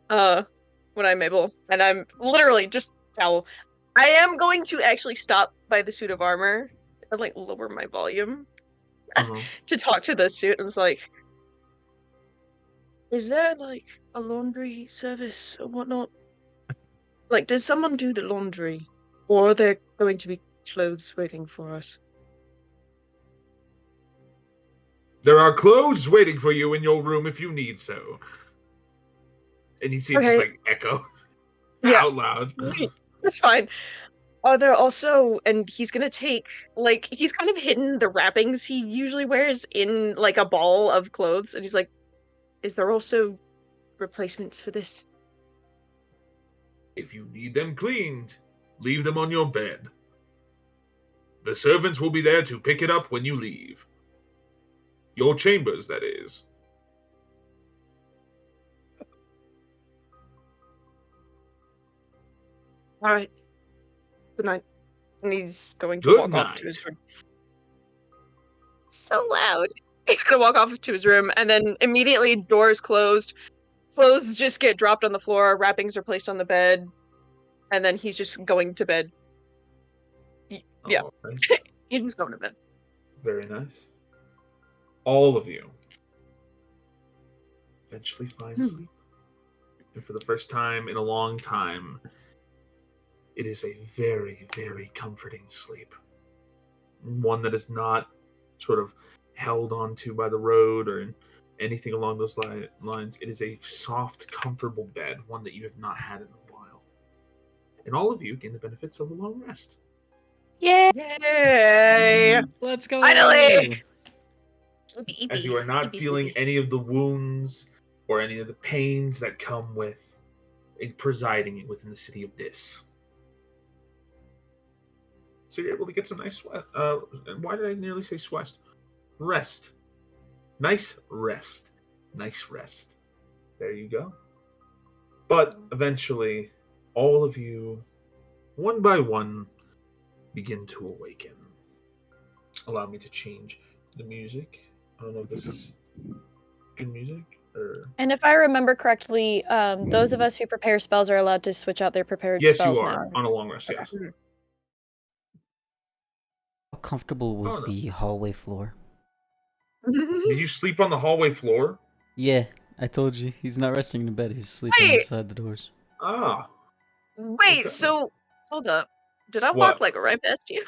When I'm able, and I'm literally just towel. I am going to actually stop by the suit of armor and like lower my volume to talk to the suit. And it's like, is there like a laundry service or whatnot? Like, does someone do the laundry, or are there going to be clothes waiting for us? there are clothes waiting for you in your room if you need so. And you see it just Okay. like echo Yeah. out loud. That's fine. Are there also, and he's gonna take, like, he's kind of hidden the wrappings he usually wears in, like, a ball of clothes, and he's like, is there also replacements for this? If you need them cleaned, leave them on your bed. The servants will be there to pick it up when you leave. Your chambers, that is. Alright. Good night. And he's going to Good walk off to night. his room. So loud. He's gonna walk off to his room, and then immediately doors closed. Clothes just get dropped on the floor, wrappings are placed on the bed, and then he's just going to bed. Yeah. All right. He's just going to bed. Very nice. All of you eventually find sleep. And for the first time in a long time, it is a very, very comforting sleep. One that is not sort of held onto by the road or anything along those lines. It is a soft, comfortable bed, one that you have not had in a while. And all of you gain the benefits of a long rest. Yay! Yay! Let's go. Finally! As you are not feeling any of the wounds or any of the pains that come with presiding within the city of Dis. So you're able to get some nice sweat. Why did I nearly say sweat? Rest. Nice rest. Nice rest. There you go. But eventually, all of you, one by one, begin to awaken. Allow me to change the music. I don't know if this is good music or. And if I remember correctly, those of us who prepare spells are allowed to switch out their prepared Yes, spells you are now. on a long rest. Yes. How comfortable was Oh, no. the hallway floor? Did you sleep on the hallway floor? Yeah, I told you. He's not resting in bed. He's sleeping Wait. outside the doors. Ah. Wait, Okay. so hold up. Did I walk What? like right past you?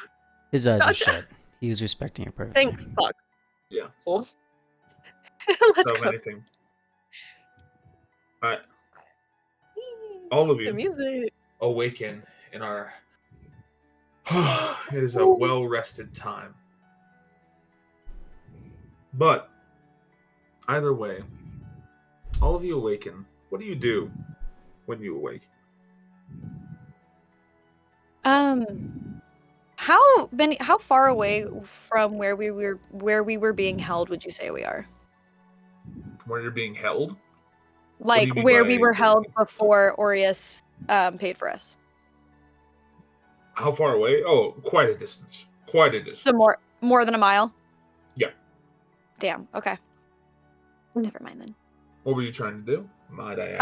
His eyes were Gotcha. shut. He was respecting your privacy. Thank fuck. Yeah. Cool. Let's So go. many things. All right. All of The you music. awaken in our. It is a well-rested time. But either way, all of you awaken. What do you do when you awake? How far away from where we were being held would you say we are? Where you're being held? Like you mean where by we were held awakening? before Aureus paid for us. How far away? Oh, quite a distance. Quite a distance. So more than a mile? Yeah. Damn, okay. Never mind then. What were you trying to do? Might I ask?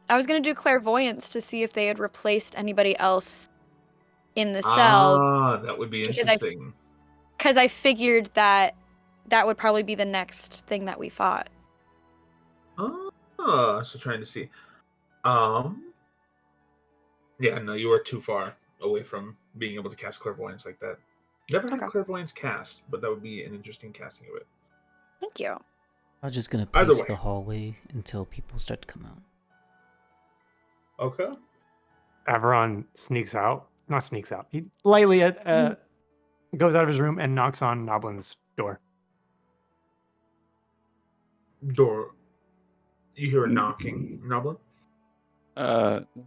I was gonna do clairvoyance to see if they had replaced anybody else in the cell. That would be because interesting. Because I figured that would probably be the next thing that we fought. So trying to see. Yeah, no, you are too far away from being able to cast clairvoyance like that. Never had Okay. clairvoyance cast, but that would be an interesting casting of it. Thank you. I'm just gonna Either pace way. the hallway until people start to come out. Okay. Averon sneaks out. Not sneaks out. He lightly goes out of his room and knocks on Noblin's door. Door. You hear a knocking, Noblin?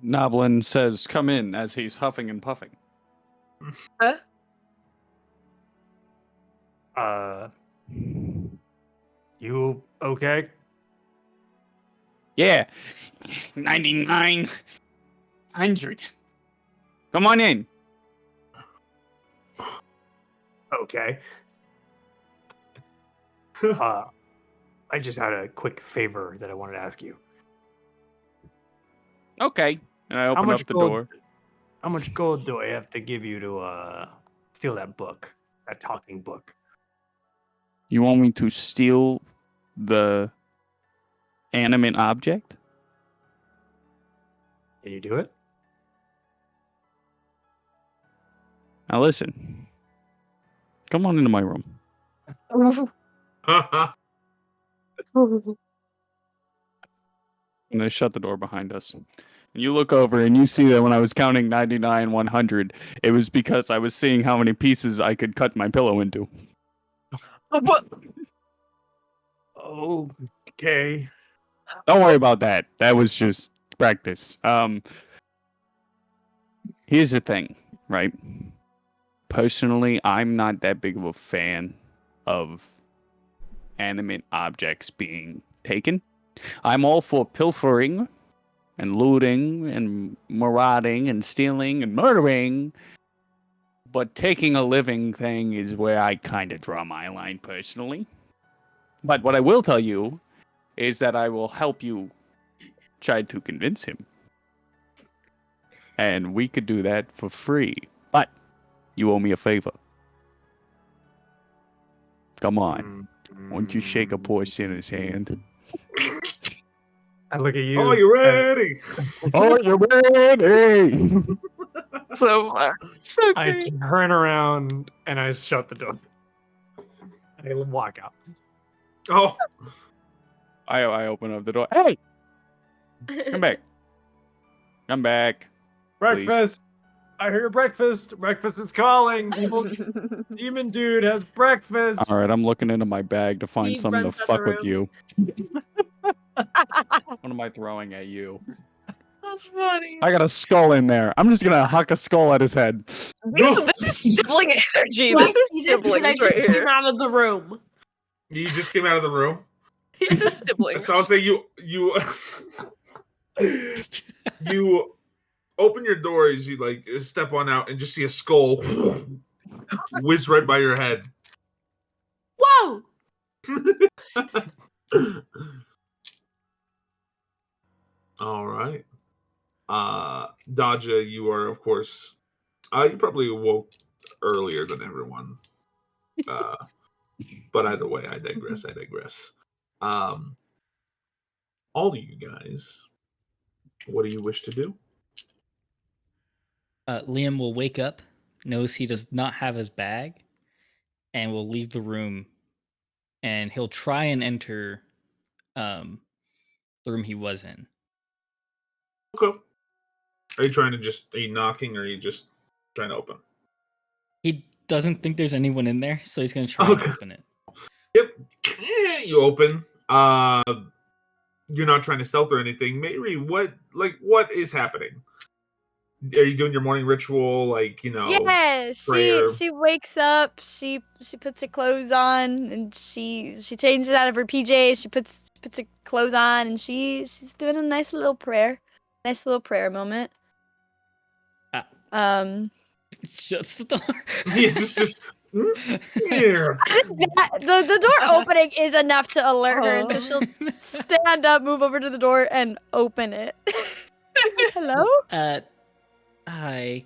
Noblin says, "Come in," as he's huffing and puffing. You okay? Yeah, 9,900. Come on in. Okay. I just had a quick favor that I wanted to ask you. Okay. And I open up the door. How much gold do I have to give you to steal that book, that talking book? You want me to steal the animate object? Can you do it? Now listen. Come on into my room. And I shut the door behind us. And you look over and you see that when I was counting 99, 100, it was because I was seeing how many pieces I could cut my pillow into. What? Okay. Don't worry about that. That was just practice. Here's the thing, right? Personally, I'm not that big of a fan of animate objects being taken. I'm all for pilfering and looting and marauding and stealing and murdering, but taking a living thing is where I kind of draw my line personally. But what I will tell you is that I will help you try to convince him. And we could do that for free. But you owe me a favor. Come on. Won't you shake a poor sinner's hand? I look at you. Oh, you ready? Oh, you're ready! So far. So I great. turn around and I shut the door. I walk out. Oh, I open up the door. Hey! Come back. Come back. Breakfast. I hear breakfast. Breakfast is calling. Demon dude has breakfast. All right, I'm looking into my bag to find He something to runs out the fuck with room. you. What am I throwing at you? That's funny. I got a skull in there. I'm just gonna huck a skull at his head. This is sibling energy. This is He did, because I siblings just right came here. out of the room. you just came out of the room? This is siblings. So I'll say you you open your door as you like step on out and just see a skull whiz right by your head. Whoa! All right. Daja, you are of course you probably awoke earlier than everyone. But either way, I digress. All of you guys, what do you wish to do? Liam will wake up, knows he does not have his bag, and will leave the room. And he'll try and enter the room he was in. Okay. Are you knocking or are you just trying to open? He doesn't think there's anyone in there, so he's gonna try and open it. Yep. You open. You're not trying to stealth or anything. Mary, what is happening? Are you doing your morning ritual, Yeah, prayer? she wakes up, she puts her clothes on, and she changes out of her PJs, she puts her clothes on, and she's doing a nice little prayer moment. Shuts the door. Yeah, just yeah. The door opening is enough to alert her, and so she'll stand up, move over to the door, and open it. Hello? Hi.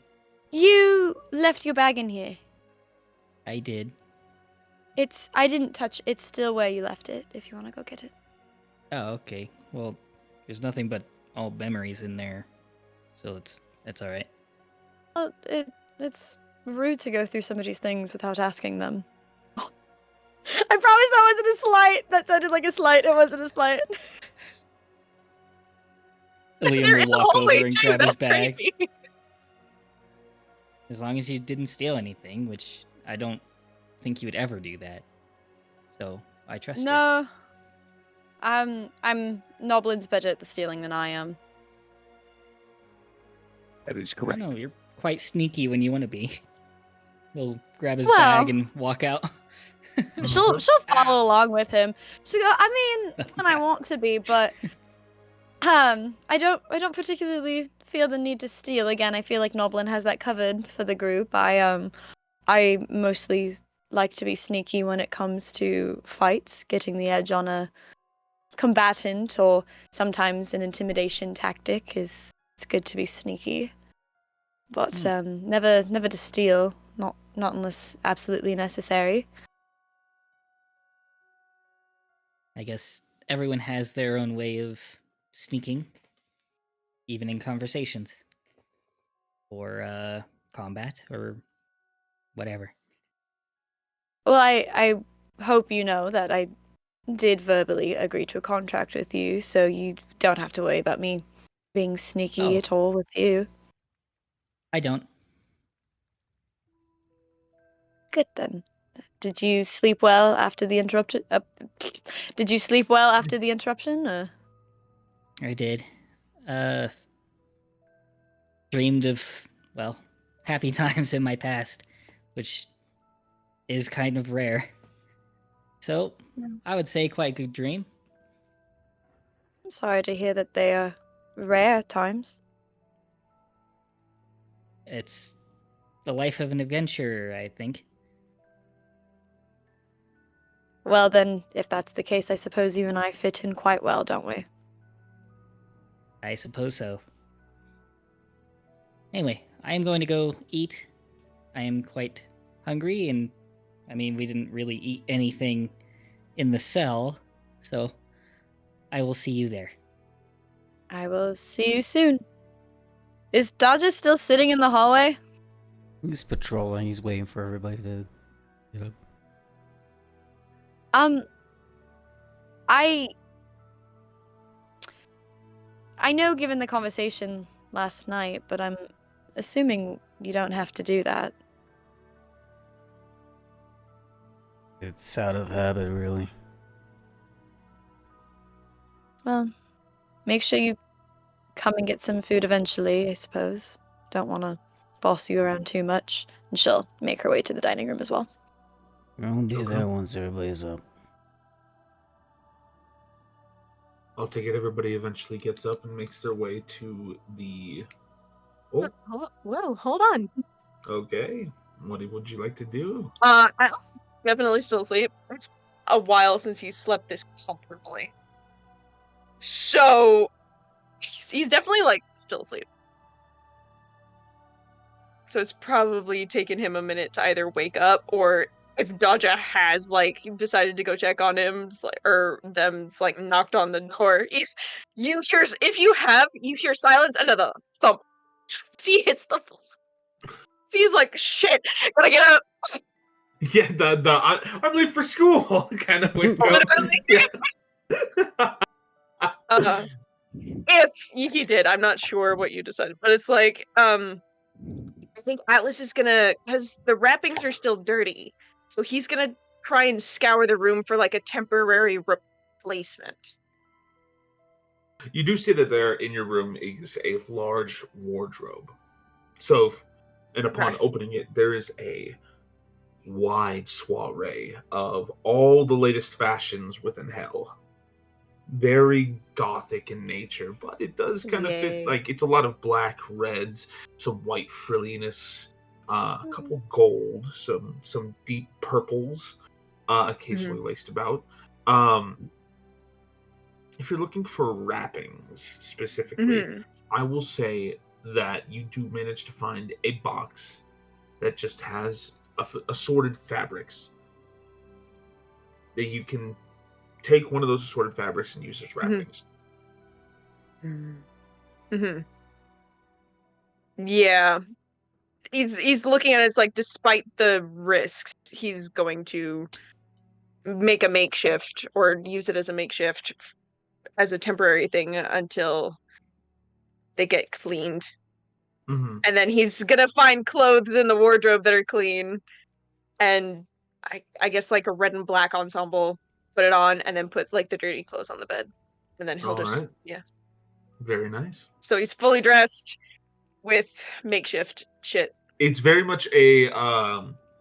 You left your bag in here. I did. I didn't touch it's still where you left it, if you want to go get it. Oh, okay. Well, there's nothing but all memories in there, so that's all right. Well, it's rude to go through somebody's things without asking them. I promise that wasn't a slight. That sounded like a slight. It wasn't a slight. Liam will walk over and grab his That's bag. crazy. As long as you didn't steal anything, which I don't think you would ever do that. So I trust you. No. I'm Noblin's better at the stealing than I am. That is I correct. know you're quite sneaky when you want to be. He'll grab his Well- bag and walk out. She'll follow along with him. I mean, when I want to be, but I don't particularly feel the need to steal. Again, I feel like Noblin has that covered for the group. I mostly like to be sneaky when it comes to fights, getting the edge on a combatant, or sometimes an intimidation tactic it's good to be sneaky. But never to steal, not unless absolutely necessary. I guess everyone has their own way of sneaking, even in conversations, or combat, or whatever. Well, I hope you know that I did verbally agree to a contract with you, so you don't have to worry about me being sneaky Oh. at all with you. I don't. Good then. Did you sleep well after the interruption? Did you sleep well after the interruption? I did. Dreamed of, well, happy times in my past, which is kind of rare. So, I would say quite a good dream. I'm sorry to hear that they are rare times. It's the life of an adventurer, I think. Well then, if that's the case, I suppose you and I fit in quite well, don't we? I suppose so. Anyway, I am going to go eat. I am quite hungry, and I mean, we didn't really eat anything in the cell, so I will see you there. I will see you soon. Is Dodger still sitting in the hallway? He's patrolling. He's waiting for everybody to get up. I know given the conversation last night, but I'm assuming you don't have to do that. It's out of habit, really. Well, make sure you come and get some food eventually, I suppose. Don't want to boss you around too much. And she'll make her way to the dining room as well. I'll be there once everybody's up. I'll take it. Everybody eventually gets up and makes their way to the. Oh, Whoa, hold on. okay. What would you like to do? I'm definitely still asleep. It's a while since he slept this comfortably. So he's definitely still asleep. So it's probably taken him a minute to either wake up, or if Dodja has decided to go check on him, or them knocked on the door. You hear silence and then the thump. He hits the floor. He's like, shit, gotta get up. Yeah, I'm late for school kind of window. Literally. Yeah. If he did, I'm not sure what you decided, but it's like, I think Atlas is gonna, because the wrappings are still dirty, so he's gonna try and scour the room for like a temporary replacement. You do see that there in your room is a large wardrobe. So, and upon Okay. opening it, there is a wide soiree of all the latest fashions within hell. Very gothic in nature, but it does kind of fit. Yay. Like, it's a lot of black, reds, some white frilliness, a couple gold, some deep purples, occasionally laced about. If you're looking for wrappings specifically, I will say that you do manage to find a box that just has assorted fabrics that you can take one of those assorted fabrics and use as wrappings. Yeah. He's looking at it as like, despite the risks, he's going to make a makeshift or use it as a makeshift as a temporary thing until they get cleaned. And then he's gonna find clothes in the wardrobe that are clean, and I guess like a red and black ensemble, put it on, and then put like the dirty clothes on the bed, and then he'll All just right. yeah. Very nice. So he's fully dressed with makeshift shit. It's very much a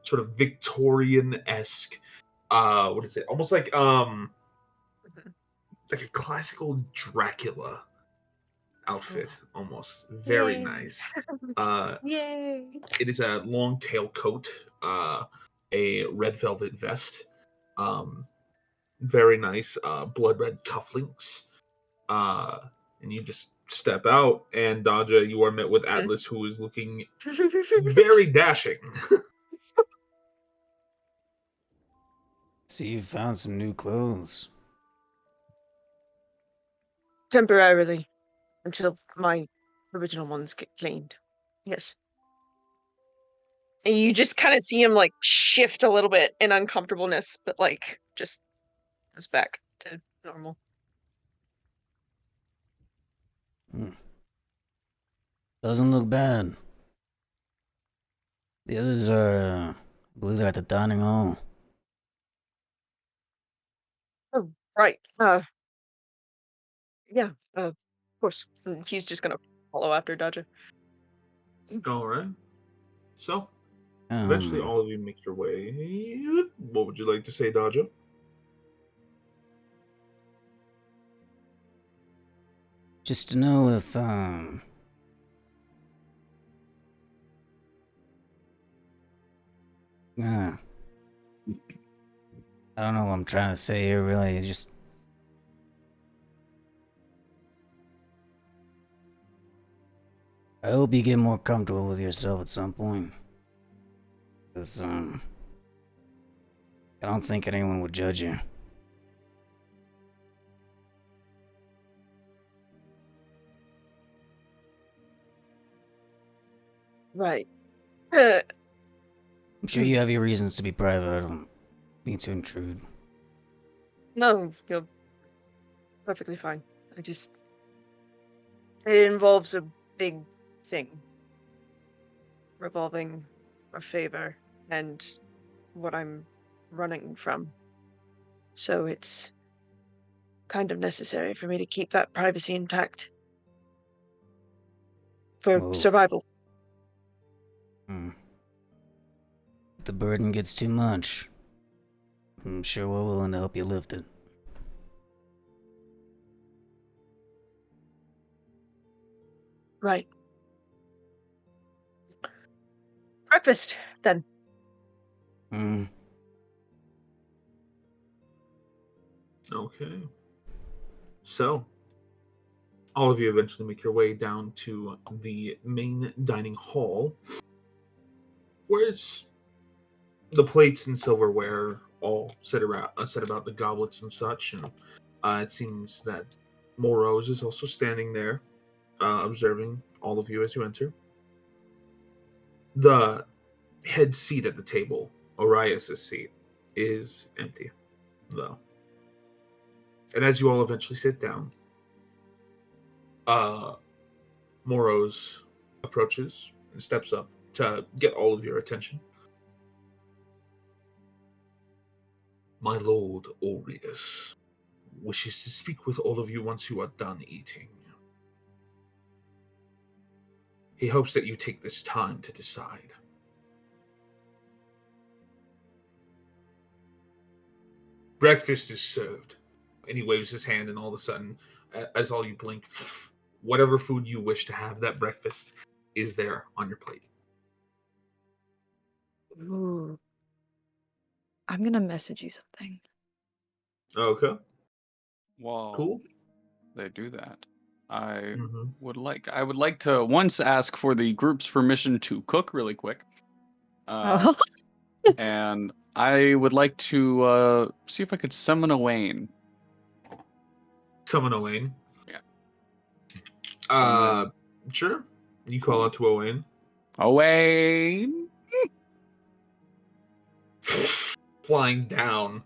sort of Victorian-esque. What is it? Almost like a classical Dracula outfit, almost. Very Yay. nice. Yay. It is a long tail coat, a red velvet vest, very nice blood red cufflinks, and you just step out, and Daja, you are met with Atlas, who is looking very dashing. So you found some new clothes. Temporarily, until my original ones get cleaned. Yes. And you just kind of see him like shift a little bit in uncomfortableness, but like just goes back to normal. Doesn't look bad. The others are, I believe they're at the dining hall. Oh, right. Yeah, of course. And he's just gonna follow after Dodger. All right. So, eventually, all of you make your way. What would you like to say, Daja? Just to know if, I don't know what I'm trying to say here, really. I hope you get more comfortable with yourself at some point. Because, I don't think anyone would judge you. Right. I'm sure you have your reasons to be private. I don't mean to intrude. No, you're perfectly fine. It involves a big thing revolving a favor and what I'm running from. So it's kind of necessary for me to keep that privacy intact. For survival. If the burden gets too much, I'm sure we're willing to help you lift it. Right. Breakfast, then. Okay. So, all of you eventually make your way down to the main dining hall, where it's the plates and silverware all set about the goblets and such, and it seems that Morose is also standing there, observing all of you as you enter. The head seat at the table, Arias' seat, is empty, though. And as you all eventually sit down, Moros approaches and steps up to get all of your attention. My lord Aureus wishes to speak with all of you once you are done eating. He hopes that you take this time to decide. Breakfast is served. And he waves his hand, and all of a sudden, as all you blink, whatever food you wish to have that breakfast is there on your plate. Ooh. I'm going to message you something. Okay, Well, cool. they do that. I Mm-hmm. would like to once ask for the group's permission to cook really quick. Oh. And I would like to see if I could summon a Wayne. Summon Owain. Yeah. Sure. You call out to Owain. Owain! Flying down,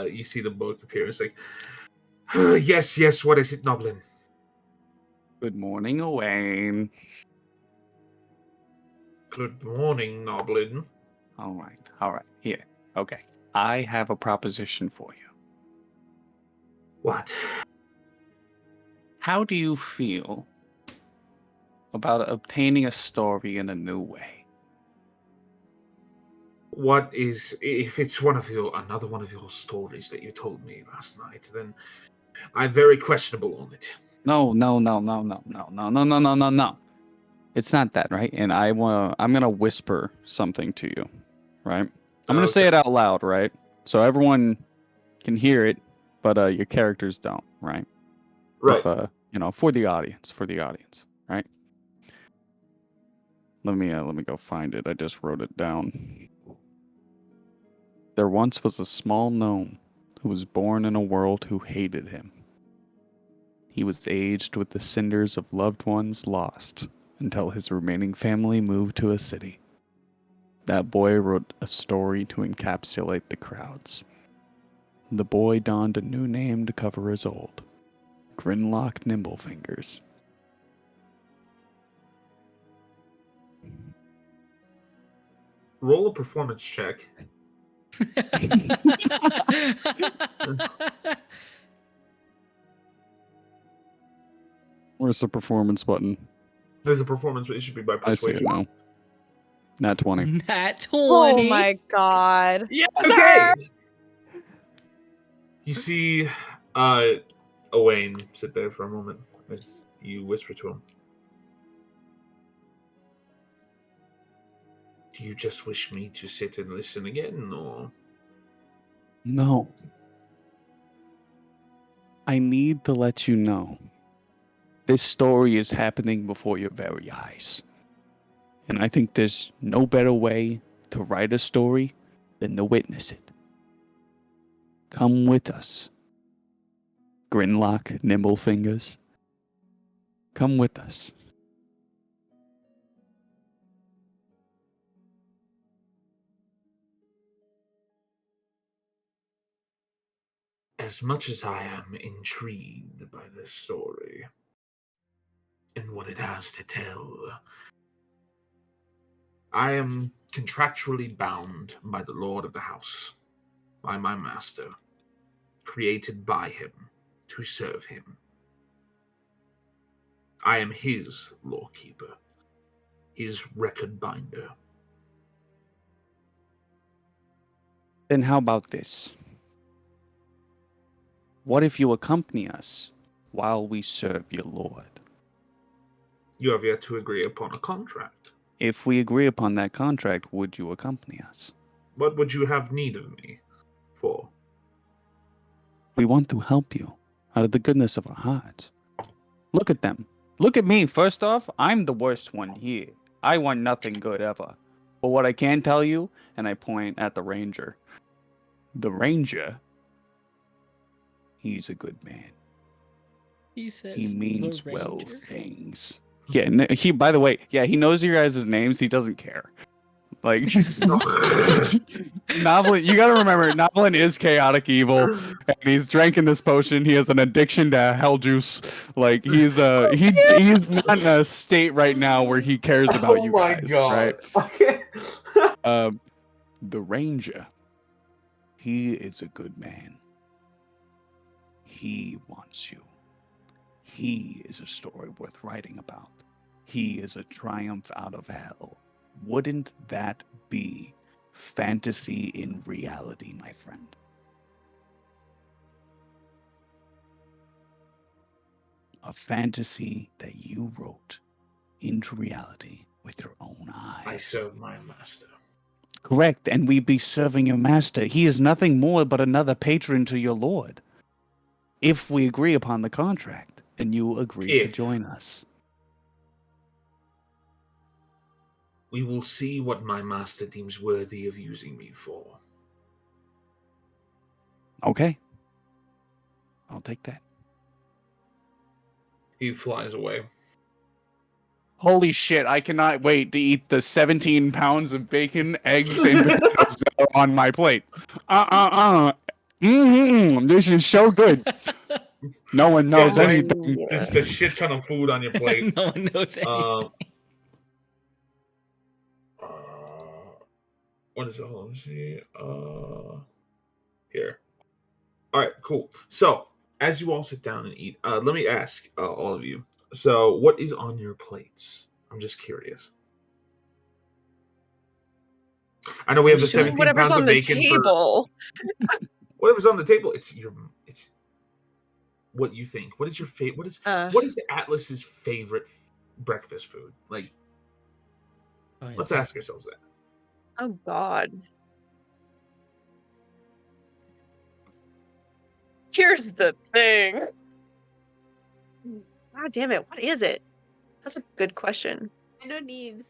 you see the book appear. It's like, yes, what is it, Noblin? Good morning, Owain. Good morning, Noblin. All right. Here. Okay. I have a proposition for you. What? How do you feel about obtaining a story in a new way? What is, if it's another one of your stories that you told me last night, then I'm very questionable on it. No. It's not that, right? And I'm gonna whisper something to you, right? I'm gonna say it out loud, right? So everyone can hear it, but your characters don't, right? Right. If, for the audience, right? Let me go find it. I just wrote it down. There once was a small gnome who was born in a world who hated him. He was aged with the cinders of loved ones lost until his remaining family moved to a city. That boy wrote a story to encapsulate the crowds. The boy donned a new name to cover his old. Grinlock Nimblefingers. Roll a performance check. Where's the performance button? There's a performance, but it should be by I see persuasion. it now. Nat 20. Nat 20. Oh my god. Yes, okay. You see Owain sit there for a moment as you whisper to him. Do you just wish me to sit and listen again, or? No. I need to let you know. This story is happening before your very eyes. And I think there's no better way to write a story than to witness it. Come with us. Grinlock Nimblefingers. Come with us. As much as I am intrigued by this story and what it has to tell, I am contractually bound by the Lord of the House, by my master, created by him to serve him. I am his lawkeeper, his record binder. Then how about this? What if you accompany us while we serve your Lord? You have yet to agree upon a contract. If we agree upon that contract, would you accompany us? What would you have need of me for? We want to help you out of the goodness of our hearts. Look at them. Look at me. First off, I'm the worst one here. I want nothing good ever. But what I can tell you, and I point at the ranger, he's a good man. He says He means the well ranger. things. Yeah, he. By the way, yeah, he knows your guys' names. He doesn't care. Like, Novelin, you gotta remember, Novelin is chaotic evil, and he's drinking this potion. He has an addiction to hell juice. Like, he's not in a state right now where he cares about you guys, right? Okay. The Ranger, he is a good man. He wants you. He is a story worth writing about. He is a triumph out of hell. Wouldn't that be fantasy in reality, my friend? A fantasy that you wrote into reality with your own eyes. I serve my master. Correct, and we be serving your master. He is nothing more but another patron to your lord. If we agree upon the contract, and you agree to join us. We will see what my master deems worthy of using me for. Okay. I'll take that. He flies away. Holy shit, I cannot wait to eat the 17 pounds of bacon, eggs, and potatoes that are on my plate. This is so good. No one knows anything. Just a shit ton of food on your plate. No one knows anything. What is it? Hold on, let's see. Here. All right, cool. So, as you all sit down and eat, let me ask all of you. So, what is on your plates? I'm just curious. I know we have the 17 Whatever's pounds on of the bacon table. Whatever's on the table. It's what you think. What is your favorite? What is Atlas's favorite breakfast food? Like, let's ask ourselves that. Oh God. Here's the thing. God damn it! What is it? That's a good question. I know Neves.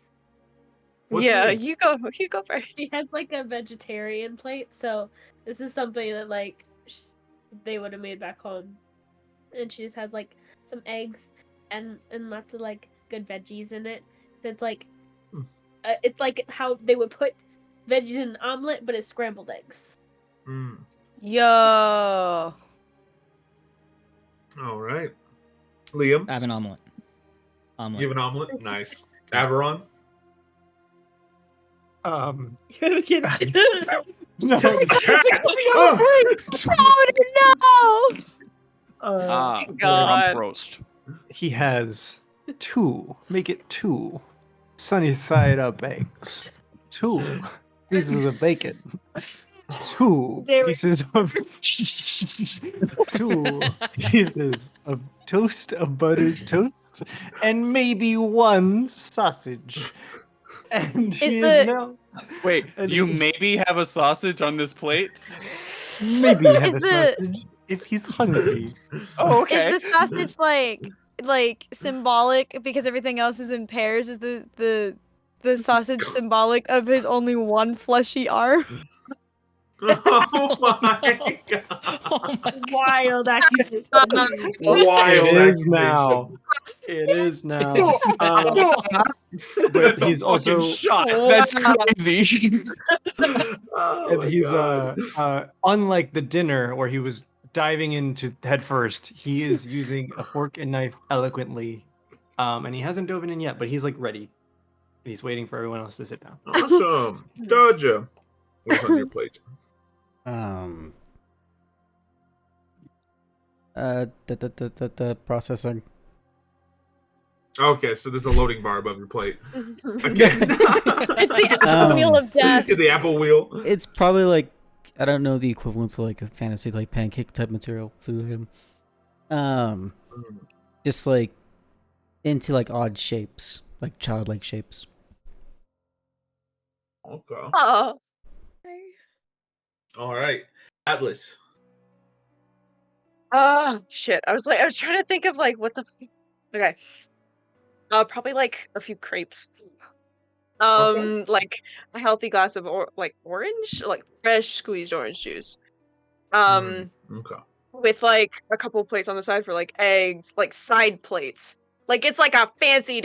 What's Yeah, Neves? you go. You go first. She has like a vegetarian plate, so this is something that like they would have made back home, and she just has like some eggs and lots of like good veggies in it. So it's like how they would put veggies in an omelet, but it's scrambled eggs. Yo. All right, Liam. I have an omelet. You have an omelet. Nice. Averon. You're kidding. No. Oh no! God. Rump roast. He has 2. Make it 2 sunny side up eggs. 2 pieces of bacon. 2 pieces of 2 pieces of toast of buttered toast, and maybe 1 sausage. And he is now. Wait, And you he- maybe have a sausage on this plate? Maybe have a Is the- sausage if he's hungry. Oh, okay. Is the sausage like symbolic because everything else is in pairs? Is the sausage symbolic of his only one fleshy arm? Oh my God! Oh my God. Wild accusation. Wild It is accusation. now. It is now. But he's also shot. That's crazy. Oh and my he's God. unlike the dinner where he was diving into head first, he is using a fork and knife eloquently. And he hasn't dove in yet, but he's like ready. And he's waiting for everyone else to sit down. Awesome. Dodger. What's on your plate? The processing. Okay, so there's a loading bar above your plate. Okay. It's the wheel of death. The apple wheel. It's probably like, I don't know the equivalent to like a fantasy like pancake type material food. Just like into like odd shapes, like childlike shapes. Okay. Oh. All right. Atlas. Oh shit! I was trying to think of like what the. Okay. Probably like a few crepes. Like a healthy glass of orange, like fresh squeezed orange juice. Okay. With like a couple plates on the side for like eggs, like side plates Like it's like a fancy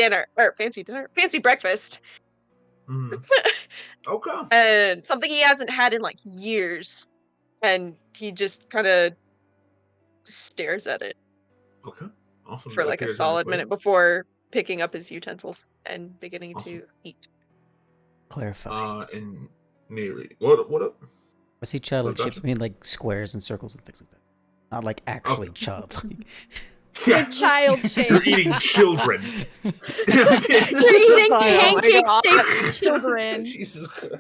breakfast. Mhm. Okay. And something he hasn't had in like years. And he just kind of stares at it Okay. Awesome. for That like a appears on your solid plate. minute before picking up his utensils and beginning Awesome. to eat. Clarify. And Mary, what up? I see child like What shapes. about I mean like squares and circles and things like that. Not like actually child. They're child shaped. You're eating children. You're eating pancake-shaped God. children. Jesus Christ.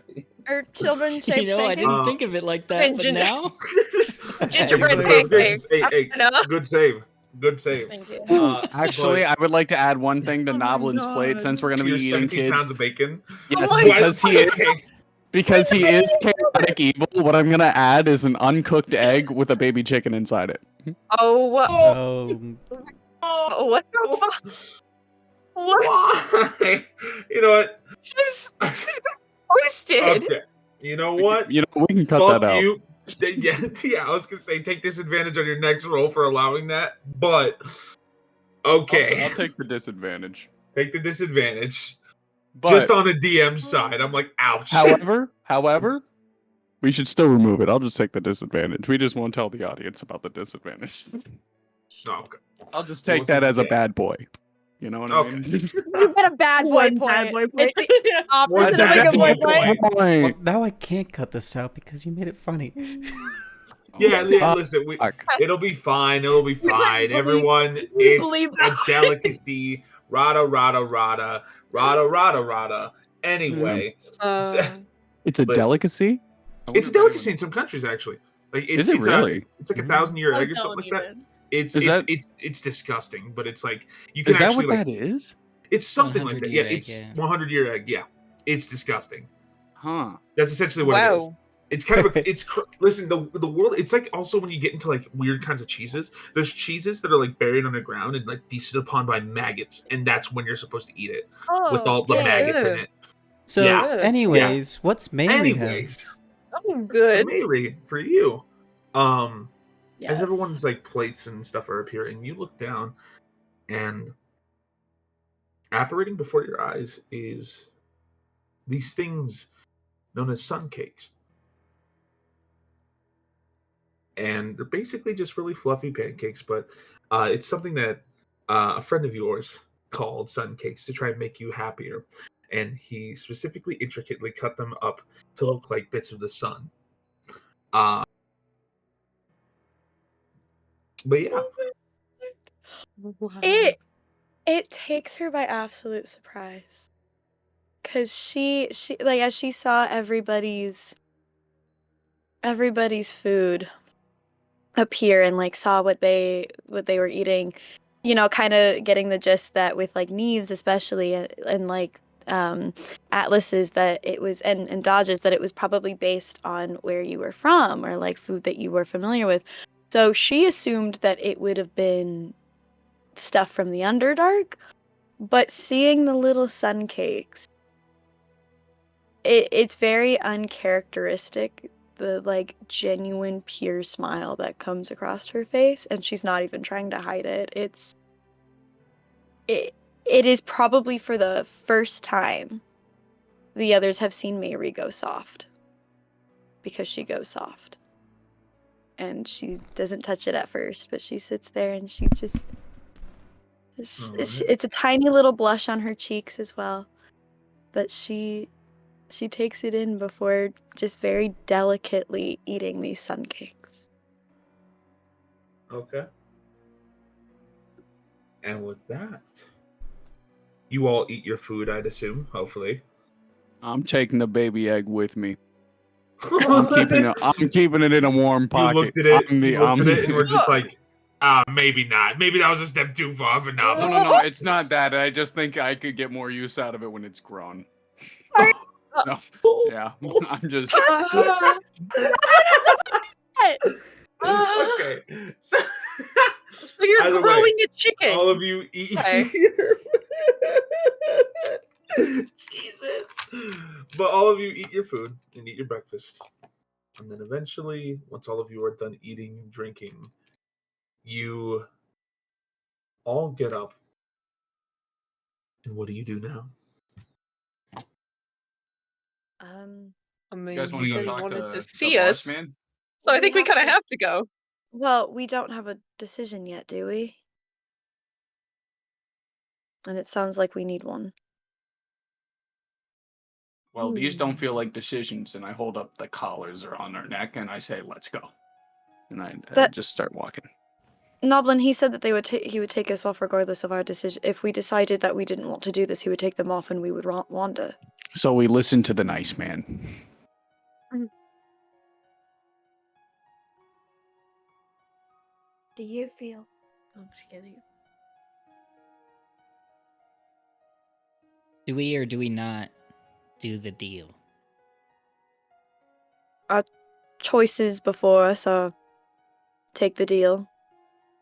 Or children shaped You know, I pancakes. didn't think of it like that, and but gin- now. Gingerbread Clarifications. pancake. Hey, good save. Good save. Thank you. Actually, I would like to add one thing to Oh my Noblin's plate God. since we're going to be Your eating 17 kids. pounds of bacon. Yes, my because he is Okay. because he is chaotic evil. What I'm going to add is an uncooked egg with a baby chicken inside it. Oh, Oh, what the fuck? What? Why? You know what? This is twisted. Okay. You know what? You know, we can cut Fuck that out. you. Yeah, I was gonna say take disadvantage on your next roll for allowing that, but okay. I'll take the disadvantage. Take the disadvantage. But Just on a DM side, I'm like, ouch. however, we should still remove it. I'll just take the disadvantage. We just won't tell the audience about the disadvantage. Okay. I'll just take that as a bad boy. You know what I mean? You get a bad boy One point. bad boy point. It's the opposite of a bad good boy boy point. well, now I can't cut this out because you made it funny. Yeah, listen, Fuck. it'll be fine. It'll be fine. believe- Everyone, you it's believe a that. delicacy. Rada, rada, rada. Rada, rada, rada. Anyway, It's a Listen. delicacy? it's a delicacy in some countries, actually. Like, it's, Is it it's really? it's like a 1,000-year Oh, egg or don't something like that. even. It's Is that- it's disgusting, but it's like you can Is that actually what like that is? it's something like that. 100-year Yeah, egg, it's yeah. 100-year egg. Yeah, it's disgusting. Huh. That's essentially what it is. Wow. It's kind of listen, the world. It's like also when you get into like weird kinds of cheeses. There's cheeses that are like buried on the ground and like feasted upon by maggots, and that's when you're supposed to eat it with all the yeah. maggots in it. So, Yeah. anyways, what's Mary have? Anyways, Oh, so good. Mary, for you, as Yes. everyone's like plates and stuff are appearing, you look down, and apparating before your eyes is these things known as sun cakes. And they're basically just really fluffy pancakes, but it's something that a friend of yours called sun cakes to try and make you happier. And he specifically intricately cut them up to look like bits of the sun. But yeah, It takes her by absolute surprise. Cause she like as she saw everybody's food appear and like saw what they were eating, you know, kind of getting the gist that with like Neves especially and like Atlas's that it was and Dodge's that it was probably based on where you were from or like food that you were familiar with. So she assumed that it would have been stuff from the Underdark, but seeing the little sun cakes, it's very uncharacteristic, the like genuine pure smile that comes across her face, and she's not even trying to hide it. It is probably for the first time the others have seen Mary go soft, because she goes soft. And she doesn't touch it at first, but she sits there and she just it's a tiny little blush on her cheeks as well. But she takes it in before just very delicately eating these sun cakes. okay. And with that, you all eat your food, I'd assume, hopefully. I'm taking the baby egg with me. I'm keeping it in a warm pocket. You looked at it, I'm the- you looked at I'm- it, and we're just like, maybe not. Maybe that was a step too far for now. No, it's not that. I just think I could get more use out of it when it's grown. No, yeah, I'm just. Okay. So you're Either way, growing a chicken. all of you eat. Okay. Jesus. But all of you eat your food and eat your breakfast. And then eventually, once all of you are done eating, drinking, you all get up And what do you do now? I You mean, guys want he to go said he talk wanted to to see the us, boss man? so I We think we have kind of to- have to go. Well, we don't have a decision yet, do we? And it sounds like we need one. Well, these don't feel like decisions, and I hold up the collars on our neck, and I say, "Let's go." And I That- just start walking. Noblin, he said that he would take us off regardless of our decision. If we decided that we didn't want to do this, he would take them off and we would wander. So we listen to the nice man. Do you feel? Oh, I'm just kidding. Do we or do we not do the deal? Choices before us are take the deal,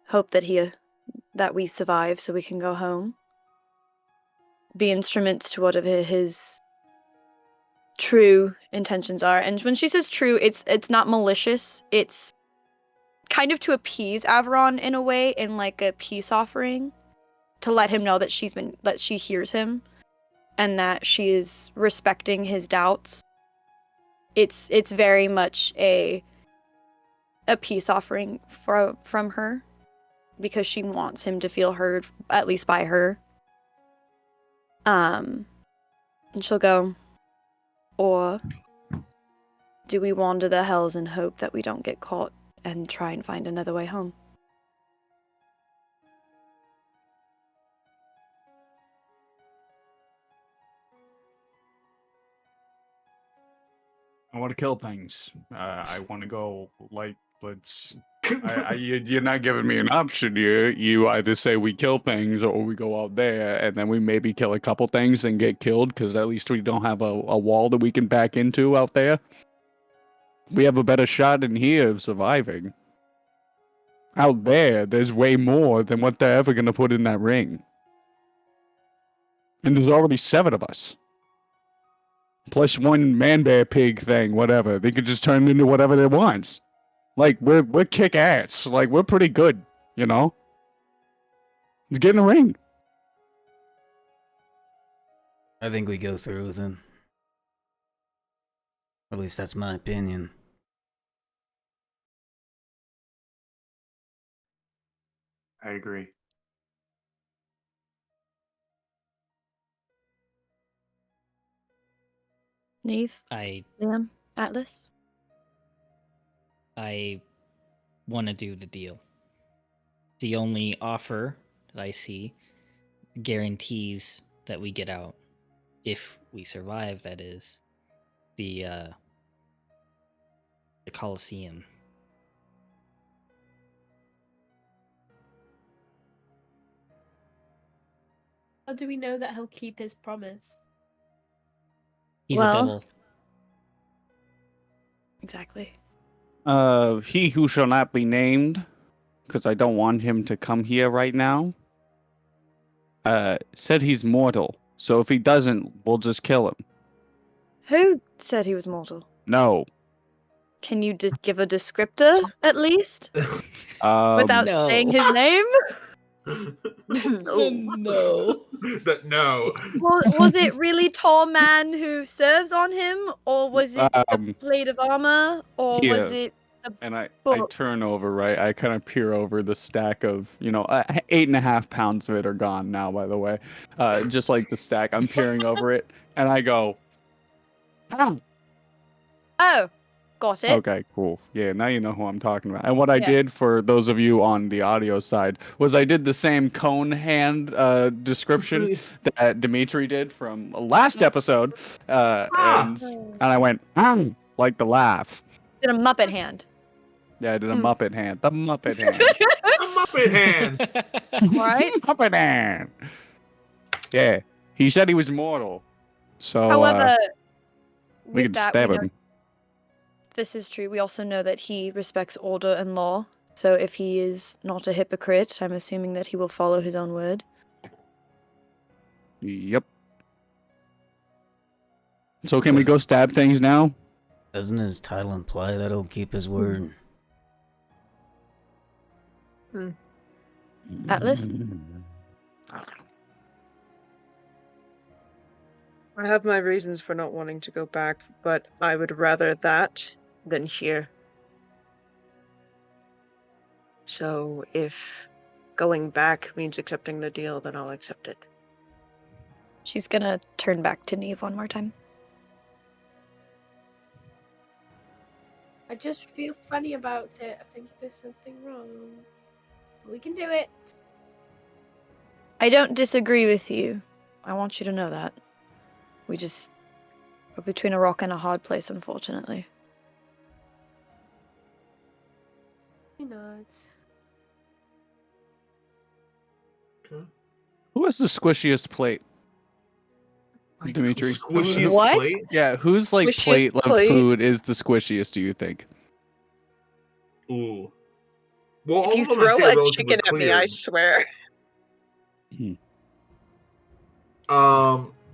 hope that that we survive so we can go home, be instruments to whatever his true intentions are. And when she says true, it's not malicious. It's kind of to appease Averon in a way, in like a peace offering, to let him know that she hears him and that she is respecting his doubts. It's very much a peace offering from her, because she wants him to feel heard, at least by her. And she'll go, or do we wander the hells and hope that we don't get caught and try and find another way home? I want to kill things. I want to go, like, let's... you're not giving me an option here. You either say we kill things or we go out there and then we maybe kill a couple things and get killed, because at least we don't have a wall that we can back into out there. We have a better shot in here of surviving. Out there, there's way more than what they're ever going to put in that ring. And there's already 7 of us. Plus one man-bear pig thing, whatever. They could just turn into whatever they want. Like, we're kick-ass. Like, we're pretty good, you know? Let's get in the ring. I think we go through with him. At least that's my opinion. I agree. Neve, I Liam, Atlas? want to do the deal. The only offer that I see guarantees that we get out, if we survive, that is, the Colosseum. How do we know that he'll keep his promise? He's Well- a devil. Exactly. He who shall not be named, because I don't want him to come here right now, said he's mortal. So if he doesn't, we'll just kill him. Who said he was mortal? No. Can you give a descriptor, at least? Without No. saying his name? no. No. No. Was it really tall man who serves on him? Or was it the Um, plate of armor? Or was here. it And I book? turn over, right? I kind of peer over the stack of, 8.5 pounds of it are gone now, by the way. Just like the stack, I'm peering over it, and I go, "Ah." Oh, got it. Okay, cool. Yeah, now you know who I'm talking about. And what I Yeah. did, for those of you on the audio side, was I did the same cone hand description that Dimitri did from last episode, and I went, like the laugh. Did a Muppet hand. Yeah, I did a Muppet hand. The Muppet hand. A Muppet hand. Right? Muppet hand. Yeah, he said he was mortal. So However, we with could that, stab we know him. this is true. We also know that he respects order and law. So if he is not a hypocrite, I'm assuming that he will follow his own word. Yep. So can we go stab things now? Doesn't his title imply that he'll keep his word? Atlas? I have my reasons for not wanting to go back, but I would rather that than here. So if going back means accepting the deal, then I'll accept it. She's gonna turn back to Neve one more time. I just feel funny about it. I think there's something wrong. We can do it. I don't disagree with you. I want you to know that. We're between a rock and a hard place, unfortunately. He nods. Okay. Who has the squishiest plate? Dimitri. Squishiest What? plate? Yeah, whose like Squishiest plate of plate? food is the squishiest, do you think? Ooh. Well, If all you of them I'd throw say are a relatively chicken at me, I clear. swear.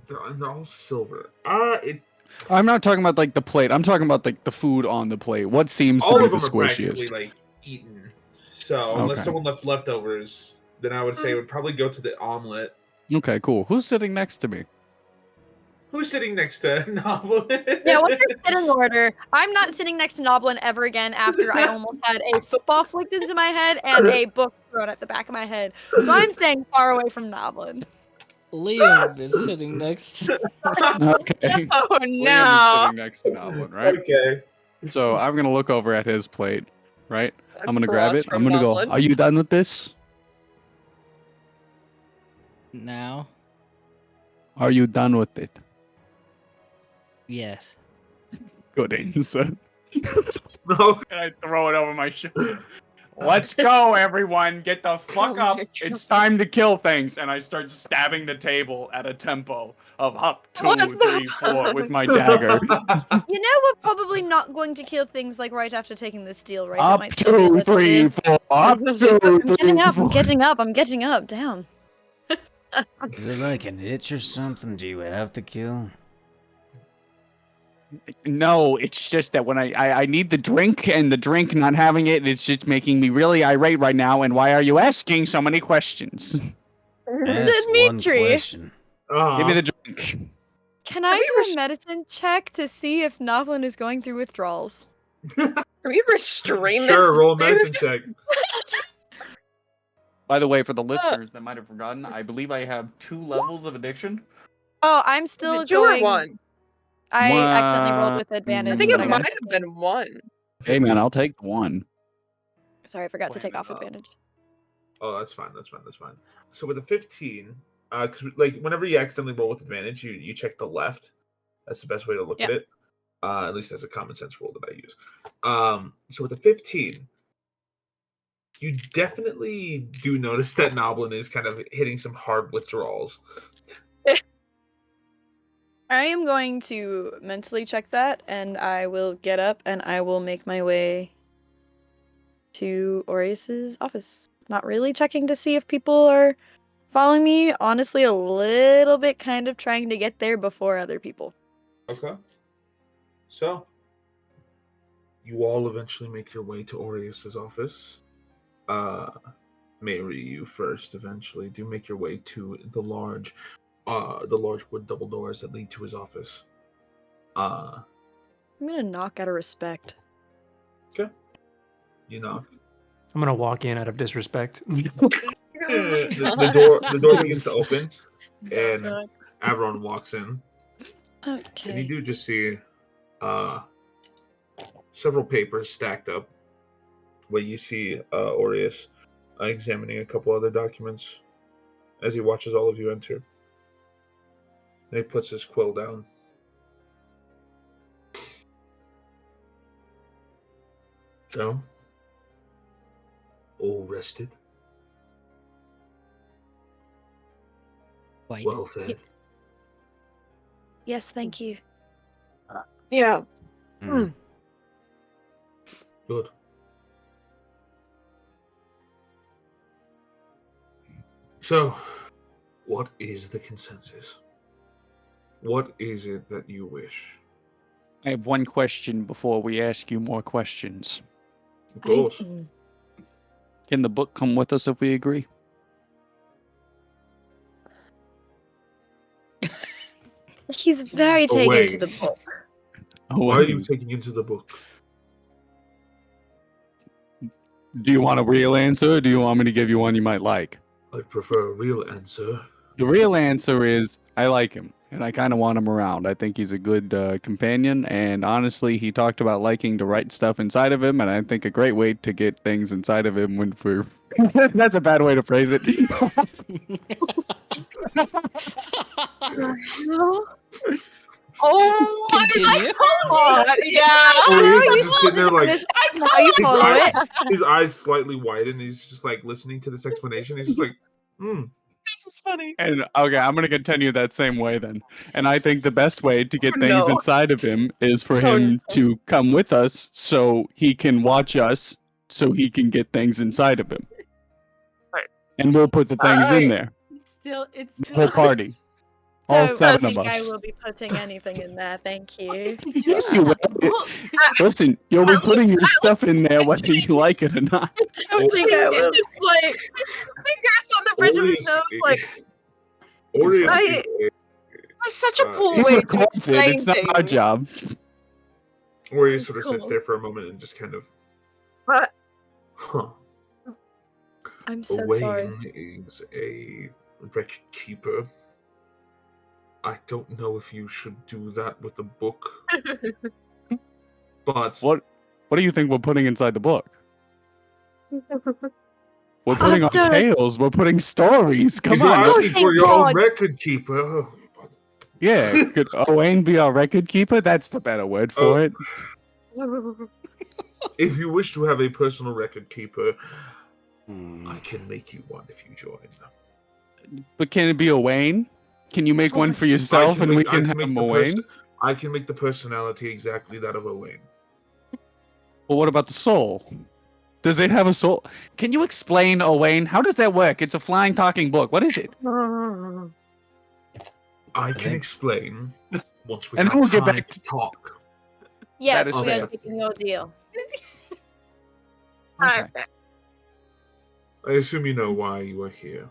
They're all silver. I'm not talking about like the plate. I'm talking about like the food on the plate. What seems to All be of the them are practically squishiest? like eaten. So unless Okay. someone left leftovers, then I would say it would probably go to the omelet. Okay, cool. Who's sitting next to me? Who's sitting next to Novel? Yeah, what's your sitting order? I'm not sitting next to Noblin ever again after I almost had a football flicked into my head and a book thrown at the back of my head. So I'm staying far away from Noblin. Liam is sitting next. Okay. Oh Liam is sitting next to Noblin, right? Okay. So I'm gonna look over at his plate, right? I'm gonna grab Across it. I'm from gonna go, Noblin. are you done with this? Now? Are you done with it? Yes. Good answer. No. And I throw it over my shoulder. Let's go, everyone. Get the fuck Oh up. my It's time to kill things. And I start stabbing the table at a tempo of up, What 2, 3, 4 with my dagger. You know we're probably not going to kill things like right after taking this deal, right? It Up, might still be a 2, little 3, bit. 4. Up, 2, I'm 3, getting up, 4. I'm getting up, I'm getting up, damn. Is it like an itch or something? Do you have to kill? No, it's just that when I need the drink and the drink not having it, it's just making me really irate right now. And why are you asking so many questions? Ask one Dimitri, question. Give me the drink. can I we do a medicine check to see if Noblin is going through withdrawals? Can we restrain this? Sure, roll a dude? medicine check. By the way, for the listeners that might have forgotten, I believe I have 2 levels of addiction. Oh, I'm Is still it 2 or going. 1? I accidentally rolled with I advantage. think it but I got might a have been 1. Hey man, I'll take 1. Sorry, I forgot to take Planning off up. advantage. Oh, that's fine. That's fine. So with a 15, because like whenever you accidentally roll with advantage, you check the left. That's the best way to look at it. At least that's a common sense rule that I use. So with a 15, you definitely do notice that Noblin is kind of hitting some hard withdrawals. I am going to mentally check that, and I will get up and I will make my way to Aureus's office. Not really checking to see if people are following me. Honestly, a little bit kind of trying to get there before other people. Okay. So you all eventually make your way to Aureus's office. Mary, you first eventually do make your way to the large wood double doors that lead to his office. I'm gonna knock out of respect. Okay. You knock. I'm gonna walk in out of disrespect. The door begins to open, and Averon walks in, and you Okay. do just see several papers stacked up. Where you see Aureus examining a couple other documents as he watches all of you enter. And he puts his quill down. So, all rested, White. well fed. Yes, thank you. Yeah. Mm. Good. So, what is the consensus? What is it that you wish? I have one question before we ask you more questions. Of course. Can the book come with us if we agree? He's very taken Away. to the book. Why are you taking into the book? Do you want a real answer, or do you want me to give you one you might like? I prefer a real answer. The real answer is I like him, and I kind of want him around. I think he's a good companion, and honestly, he talked about liking to write stuff inside of him, and I think a great way to get things inside of him when we're... That's a bad way to phrase it. Oh my Continue. god! Yeah. Oh, he's just sitting there like How you his, follow eye- it? his eyes slightly wide, and he's just like listening to this explanation. He's just like, This is funny. And okay, I'm gonna continue that same way then. And I think the best way to get Oh, things no. inside of him is for Oh, him no. to come with us so he can watch us so he can get things inside of him. Right. And we'll put the things in there. It's The still. whole party. All Don't seven think of I us. will be putting anything in there, thank you. Yes, you will. Listen, you'll be putting your stuff in there whether you like it or not. I don't think I will. Just like fingers on the bridge of his nose, like Orioles, that's such a cool He way to records it. explain It's not our things. job. Ori sort of sits Cool. there for a moment and just kind of, But huh. I'm so sorry. Wayne is a record keeper. I don't know if you should do that with a book, but What do you think we're putting inside the book? We're putting our After- tales. We're putting stories. Come if you're on. asking Thank for your own God. record keeper, Yeah, could Owain be our record keeper? That's the better word for it. if you wish to have a personal record keeper, Hmm. I can make you one if you join. But can it be Owain? Can you make one for yourself and we can have Owain? I can make the personality exactly that of Owain. Well, what about the soul? Does it have a soul? Can you explain, Owain? How does that work? It's a flying, talking book. What is it? I can think- explain once we And have then we'll get time back to talk. Yes, is we fair. are taking your deal. Okay. I assume you know why you are here.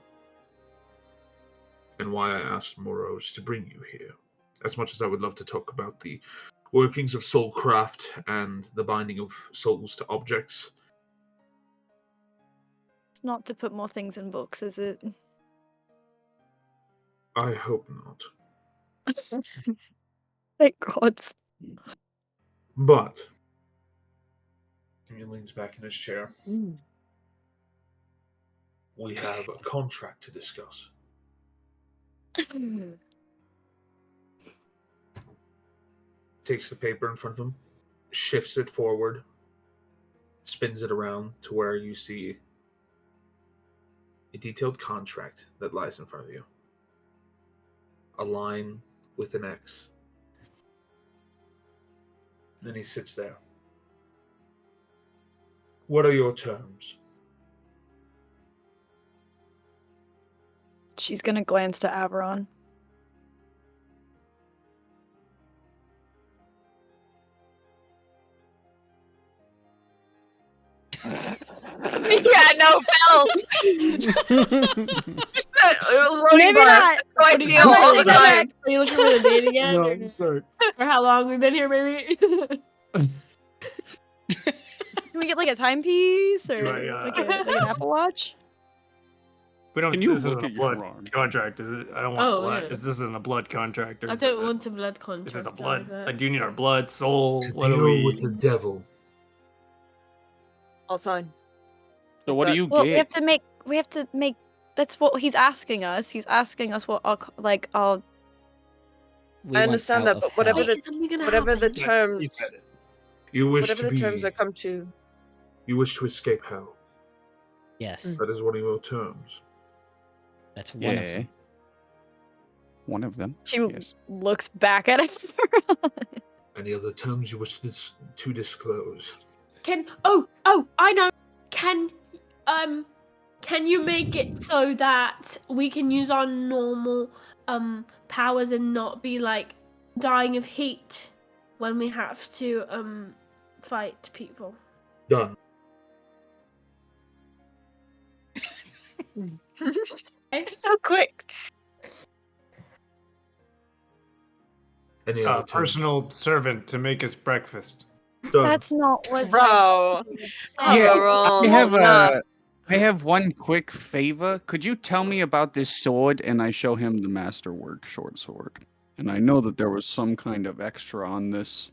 And why I asked Moros to bring you here. As much as I would love to talk about the workings of soulcraft and the binding of souls to objects, It's not to put more things in books, is it? I hope not. Thank God. But he leans back in his chair. We have a contract to discuss. Takes the paper in front of him, shifts it forward, spins it around to where you see a detailed contract that lies in front of you. A line with an X. Then he sits there. What are your terms? She's gonna glance to Averon. Yeah, no belt. Just that loading Maybe bar. not. That's how I What do you- feel all the Are time. you looking for the date again? or, sorry. or how long we've been here, maybe? Can we get like a timepiece or Do I, like an Apple Watch? We don't. Can you This look isn't a at your blood arm? contract, is it? I don't want Oh, blood. yeah. This isn't a blood contract. Or I is this don't want a blood contract. This is a blood. either. Like, do you need our blood, soul? To What do deal we? with the devil. I'll sign. So what do you Well, we have get? to make. That's what he's asking us. He's asking us what our We I want understand out that, of but whatever hell. the Wait, is something gonna whatever the happen? He terms, said it. You wish whatever to the be. terms that come to. You wish to escape hell. Yes, That is one of your terms. that's one of Yeah. them. One of them. She Yes. looks back at us. Any other terms you wish to disclose? I know. Can you make it so that we can use our normal powers and not be like dying of heat when we have to fight people? Done. So quick. Any other terms? Personal servant to make us breakfast. Done. That's not what Bro. Yeah, Averone, I have one quick favor. Could you tell me about this sword? And I show him the masterwork short sword. And I know that there was some kind of extra on this,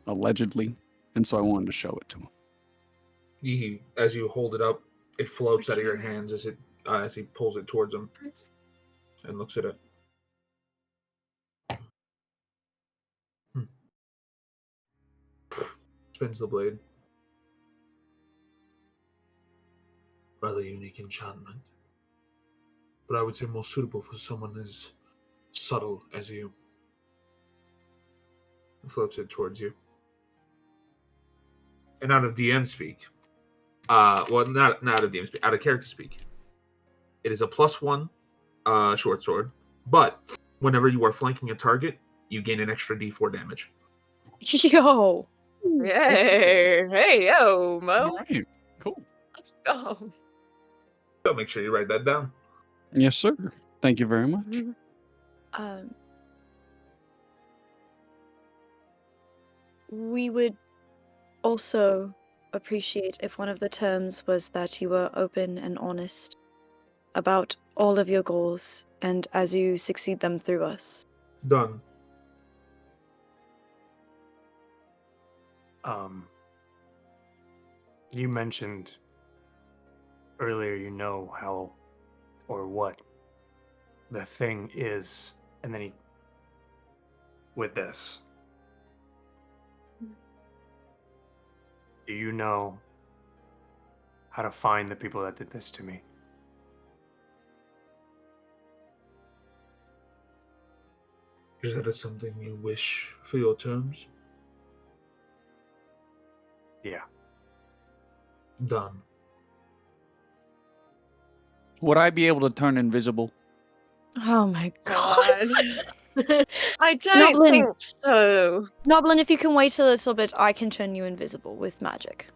allegedly, and so I wanted to show it to him. As you hold it up, it floats out of your hands as he pulls it towards him and looks at it. Spins the blade. Rather unique enchantment, but I would say more suitable for someone as subtle as you. It floats it towards you. And out of DM speak, well, not out of DM speak, out of character speak, it is a +1 short sword, but whenever you are flanking a target, you gain an extra D4 damage. Yo. Yay! Hey, yo, Mo. All right, cool. Let's go. So make sure you write that down. Yes, sir. Thank you very much. We would also appreciate if one of the terms was that you were open and honest about all of your goals and as you succeed them through us. Done. You mentioned earlier you know how or what the thing is, and then with this. Do you know how to find the people that did this to me? Is that something you wish for your terms? Yeah. Done. Would I be able to turn invisible? Oh my god. I don't Noblin. think so. Noblin, if you can wait a little bit, I can turn you invisible with magic.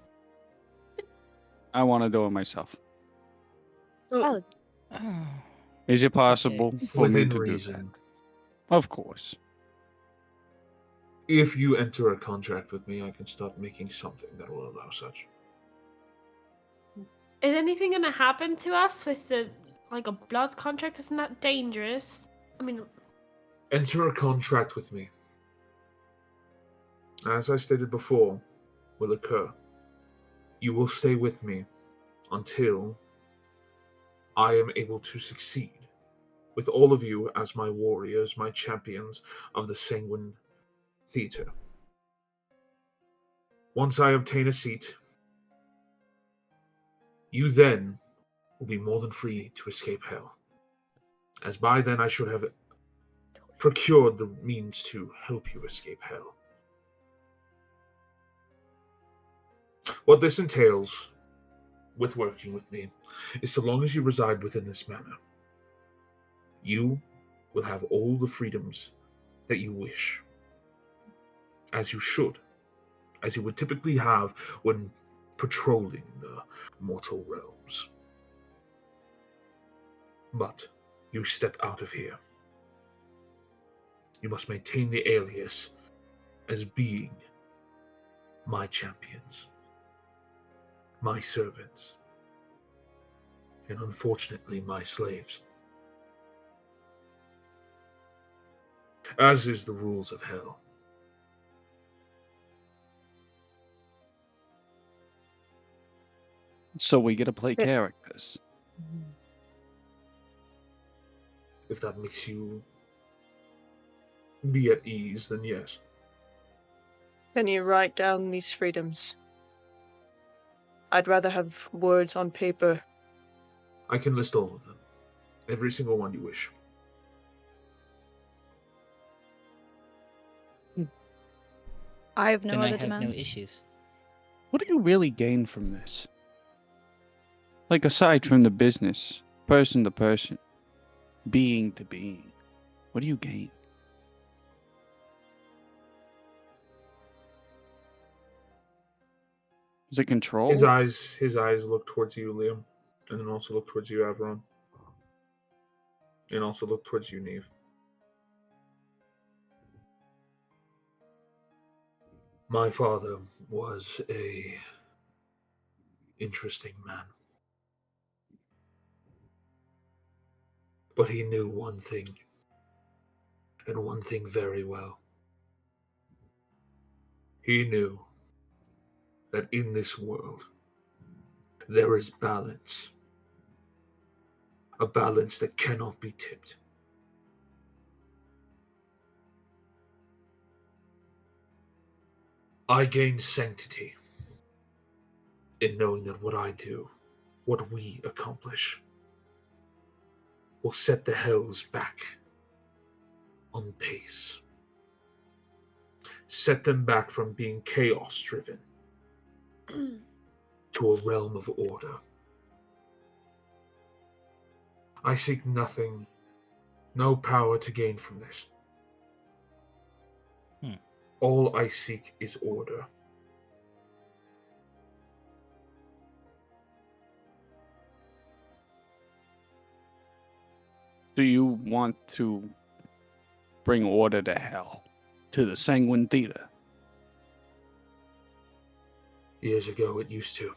I want to do it myself. Valid. Is it possible for me Within to reason. do that? Of course. If you enter a contract with me, I can start making something that will allow such. Is anything gonna happen to us with a blood contract? Isn't that dangerous? I mean, Enter a contract with me. As I stated before, will occur. You will stay with me until I am able to succeed with all of you as my warriors, my champions of the Sanguine Theater. Once I obtain a seat, you then will be more than free to escape hell, as by then I should have procured the means to help you escape hell. What this entails with working with me is so long as you reside within this manor, you will have all the freedoms that you wish, as you should, as you would typically have when patrolling the mortal realms. But you step out of here. You must maintain the alias as being my champions, my servants, and unfortunately my slaves. As is the rules of hell. So we get to play characters. If that makes you be at ease, then yes. Can you write down these freedoms? I'd rather have words on paper. I can list all of them. Every single one you wish. I have no Then other I have demands. no issues. What do you really gain from this? Like, aside from the business, person to person, being to being, what do you gain? Is it control? His eyes look towards you, Liam, and then also look towards you, Averon. And also look towards you, Neve. My father was a interesting man. But he knew one thing, and one thing very well. He knew that in this world, there is balance. A balance that cannot be tipped. I gain sanctity in knowing that what I do, what we accomplish, will set the hells back on pace. Set them back from being chaos-driven to a realm of order. I seek nothing, no power to gain from this. All I seek is order. Do you want to bring order to hell? To the Sanguine Theater? Years ago it used to.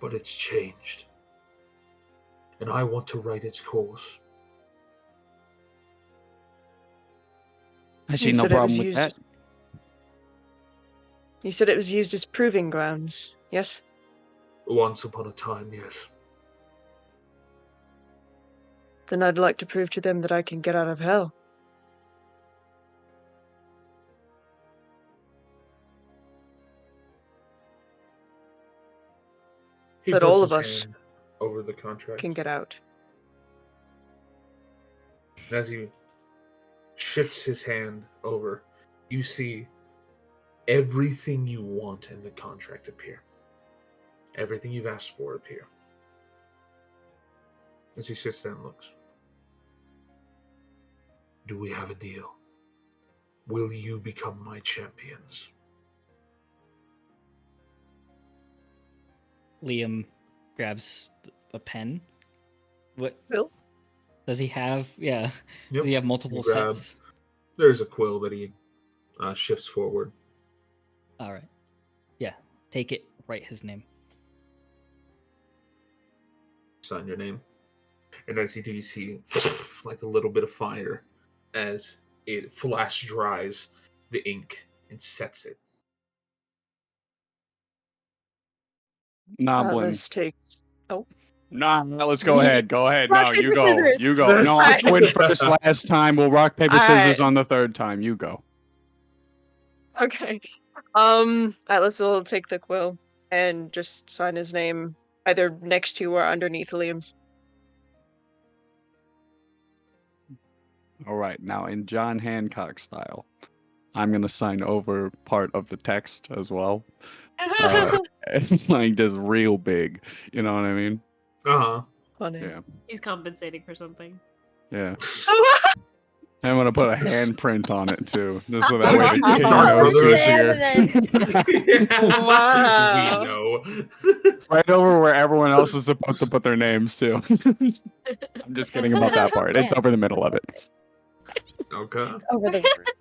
But it's changed. And I want to right its course. I see You no said it was problem with used that. as- You said it was used as proving grounds, yes? Once upon a time, yes. Then I'd like to prove to them that I can get out of hell. He That puts all his of us hand over the contract. can get out. As he shifts his hand over, you see everything you want in the contract appear. Everything you've asked for appear. As he sits there and looks. Do we have a deal? Will you become my champions? Liam grabs a pen. What Will? does he have? Yeah. Yep. Does he have multiple You grab- sets? There's a quill that he shifts forward. All right. Yeah. Take it. Write his name. Sign your name. And as you do, you see like a little bit of fire as it flash dries the ink and sets it. Noblin. This takes. Nah, let's go ahead. Go ahead. Rock, No, paper, you go. scissors. You go. No, I Alright. win first last time. We'll rock, paper, scissors Alright. on the third time. You go. Okay. Atlas will take the quill and just sign his name either next to or underneath Liam's. All right. Now, in John Hancock style, I'm going to sign over part of the text as well. It's like just real big. You know what I mean? Uh-huh. Funny. Yeah. He's compensating for something. Yeah. I'm going to put a handprint on it too. Just so that way the Just kid Dark knows who's Brothers. here. Wow. We know. Right over where everyone else is supposed to put their names too. I'm just kidding about that part. It's over the middle of it. Okay. Over the words.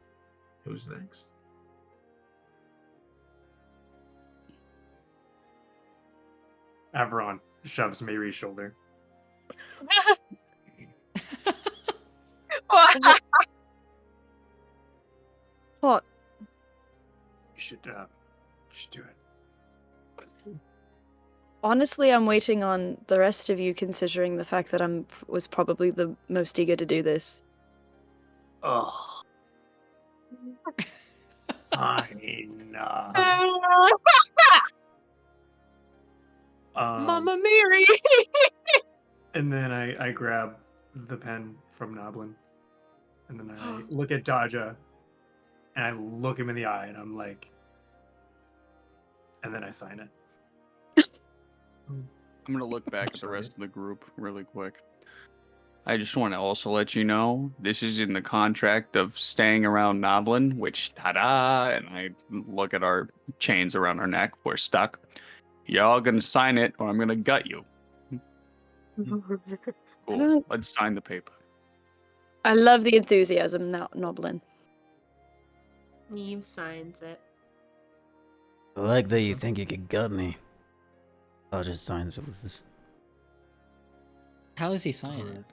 Who's next? Averon shoves Mary's shoulder. What? You should do it. Honestly, I'm waiting on the rest of you, considering the fact that was probably the most eager to do this. Ugh. Fine. Mama Mary. And then I grab the pen from Noblin. And then I look at Daja. And I look him in the eye and I'm like. And then I sign it. I'm going to look back at the rest of the group really quick. I just want to also let you know, this is in the contract of staying around Noblin, which, ta-da, and I look at our chains around our neck. We're stuck. Y'all going to sign it or I'm going to gut you. Cool. Let's sign the paper. I love the enthusiasm, Noblin. Neve signs it. I like that you think you could gut me. I'll just sign it with this. How is he signing it?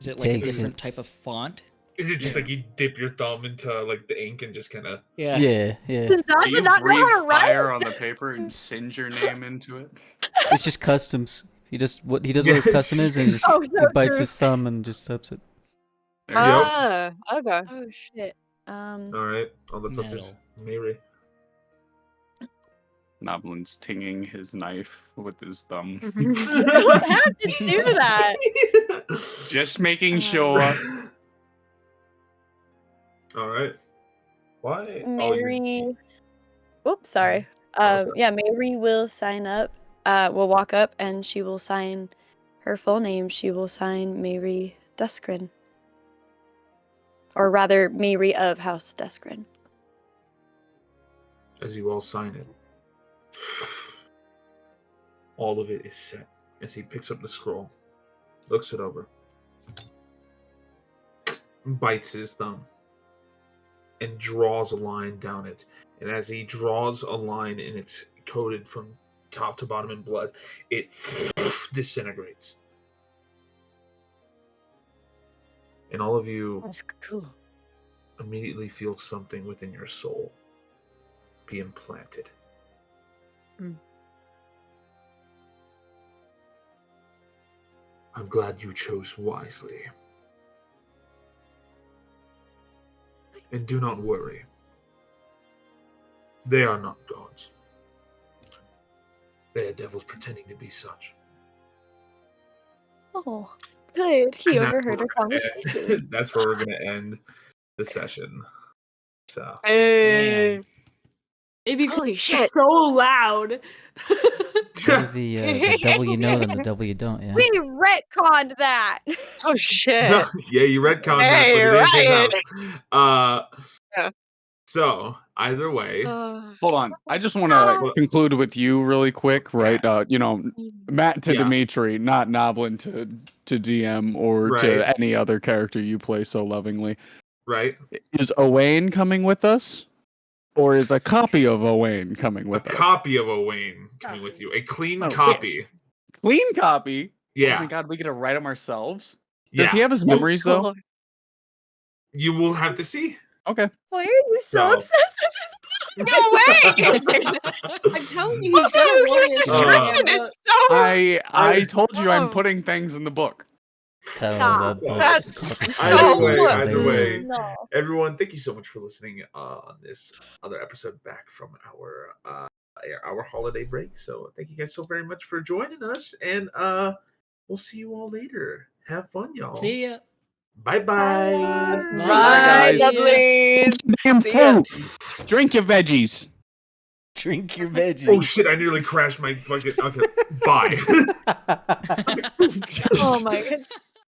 Is it like Takes a different it. type of font? Is it just like you dip your thumb into like the ink and just kind of? Yeah. Yeah. Does Do you not know breathe how to write? fire on the paper and singe your name into it? It's just customs. He does what his custom is, and he just Oh, he so bites true. his thumb and just steps it. There you go. Ah, okay. Oh shit. All right. Oh, that's up to Metal. Mary. Noblin's tinging his knife with his thumb. You don't have to do that. Just making Uh, sure. All right. Why? Mary. Oops, sorry. sorry. Yeah, Mary will sign up. Will walk up and she will sign her full name. She will sign Mary Duskrin. Or rather, Mary of House Duskrin. As you all sign it, all of it is set. As he picks up the scroll, looks it over, bites his thumb, and draws a line down it. And as he draws a line and it's coated from top to bottom in blood, it disintegrates. And all of you That's cool. immediately feel something within your soul be implanted. Mm. I'm glad you chose wisely. And do not worry. They are not gods. They are devils pretending to be such. Oh, good. He And that's overheard where our we're gonna conversation. end- That's where we're going to end the session. So, Hey. Maybe Holy it's shit. so loud. Better the devil you know than the devil you don't. Yeah. We retconned that. Oh shit. yeah, you retconned that, Hey, but it is his Ryan. house. Yeah. So, either way, Hold on. I just want to conclude with you really quick, right? Matt to Yeah. Dimitri, not Noblin to DM or Right. to any other character you play so lovingly. right? Is Owain coming with us? Or is a copy of Owain coming with a us? copy of Owain coming with you. A clean Oh, copy. Clean copy? Yeah. Oh my god, we get to write them ourselves? Yeah. Does he have his You'll- memories though? You will have to see. Okay. Why are you so So- obsessed with this book? No way! I'm telling you, he's Also, gonna your want to description is so. I told you I'm Oh. putting things in the book. Title Stop. of that book That's is called The so Silent Either Book of way, Aiden. No. everyone, thank you so much for listening on this other episode back from our holiday break. So thank you guys so very much for joining us, and we'll see you all later. Have fun, y'all. See ya. Bye-bye. Bye, guys. lovelies. Damn See ya. fruit. Drink your veggies. Drink your veggies. Oh shit! I nearly crashed my fucking. Okay, bye. Oh my goodness.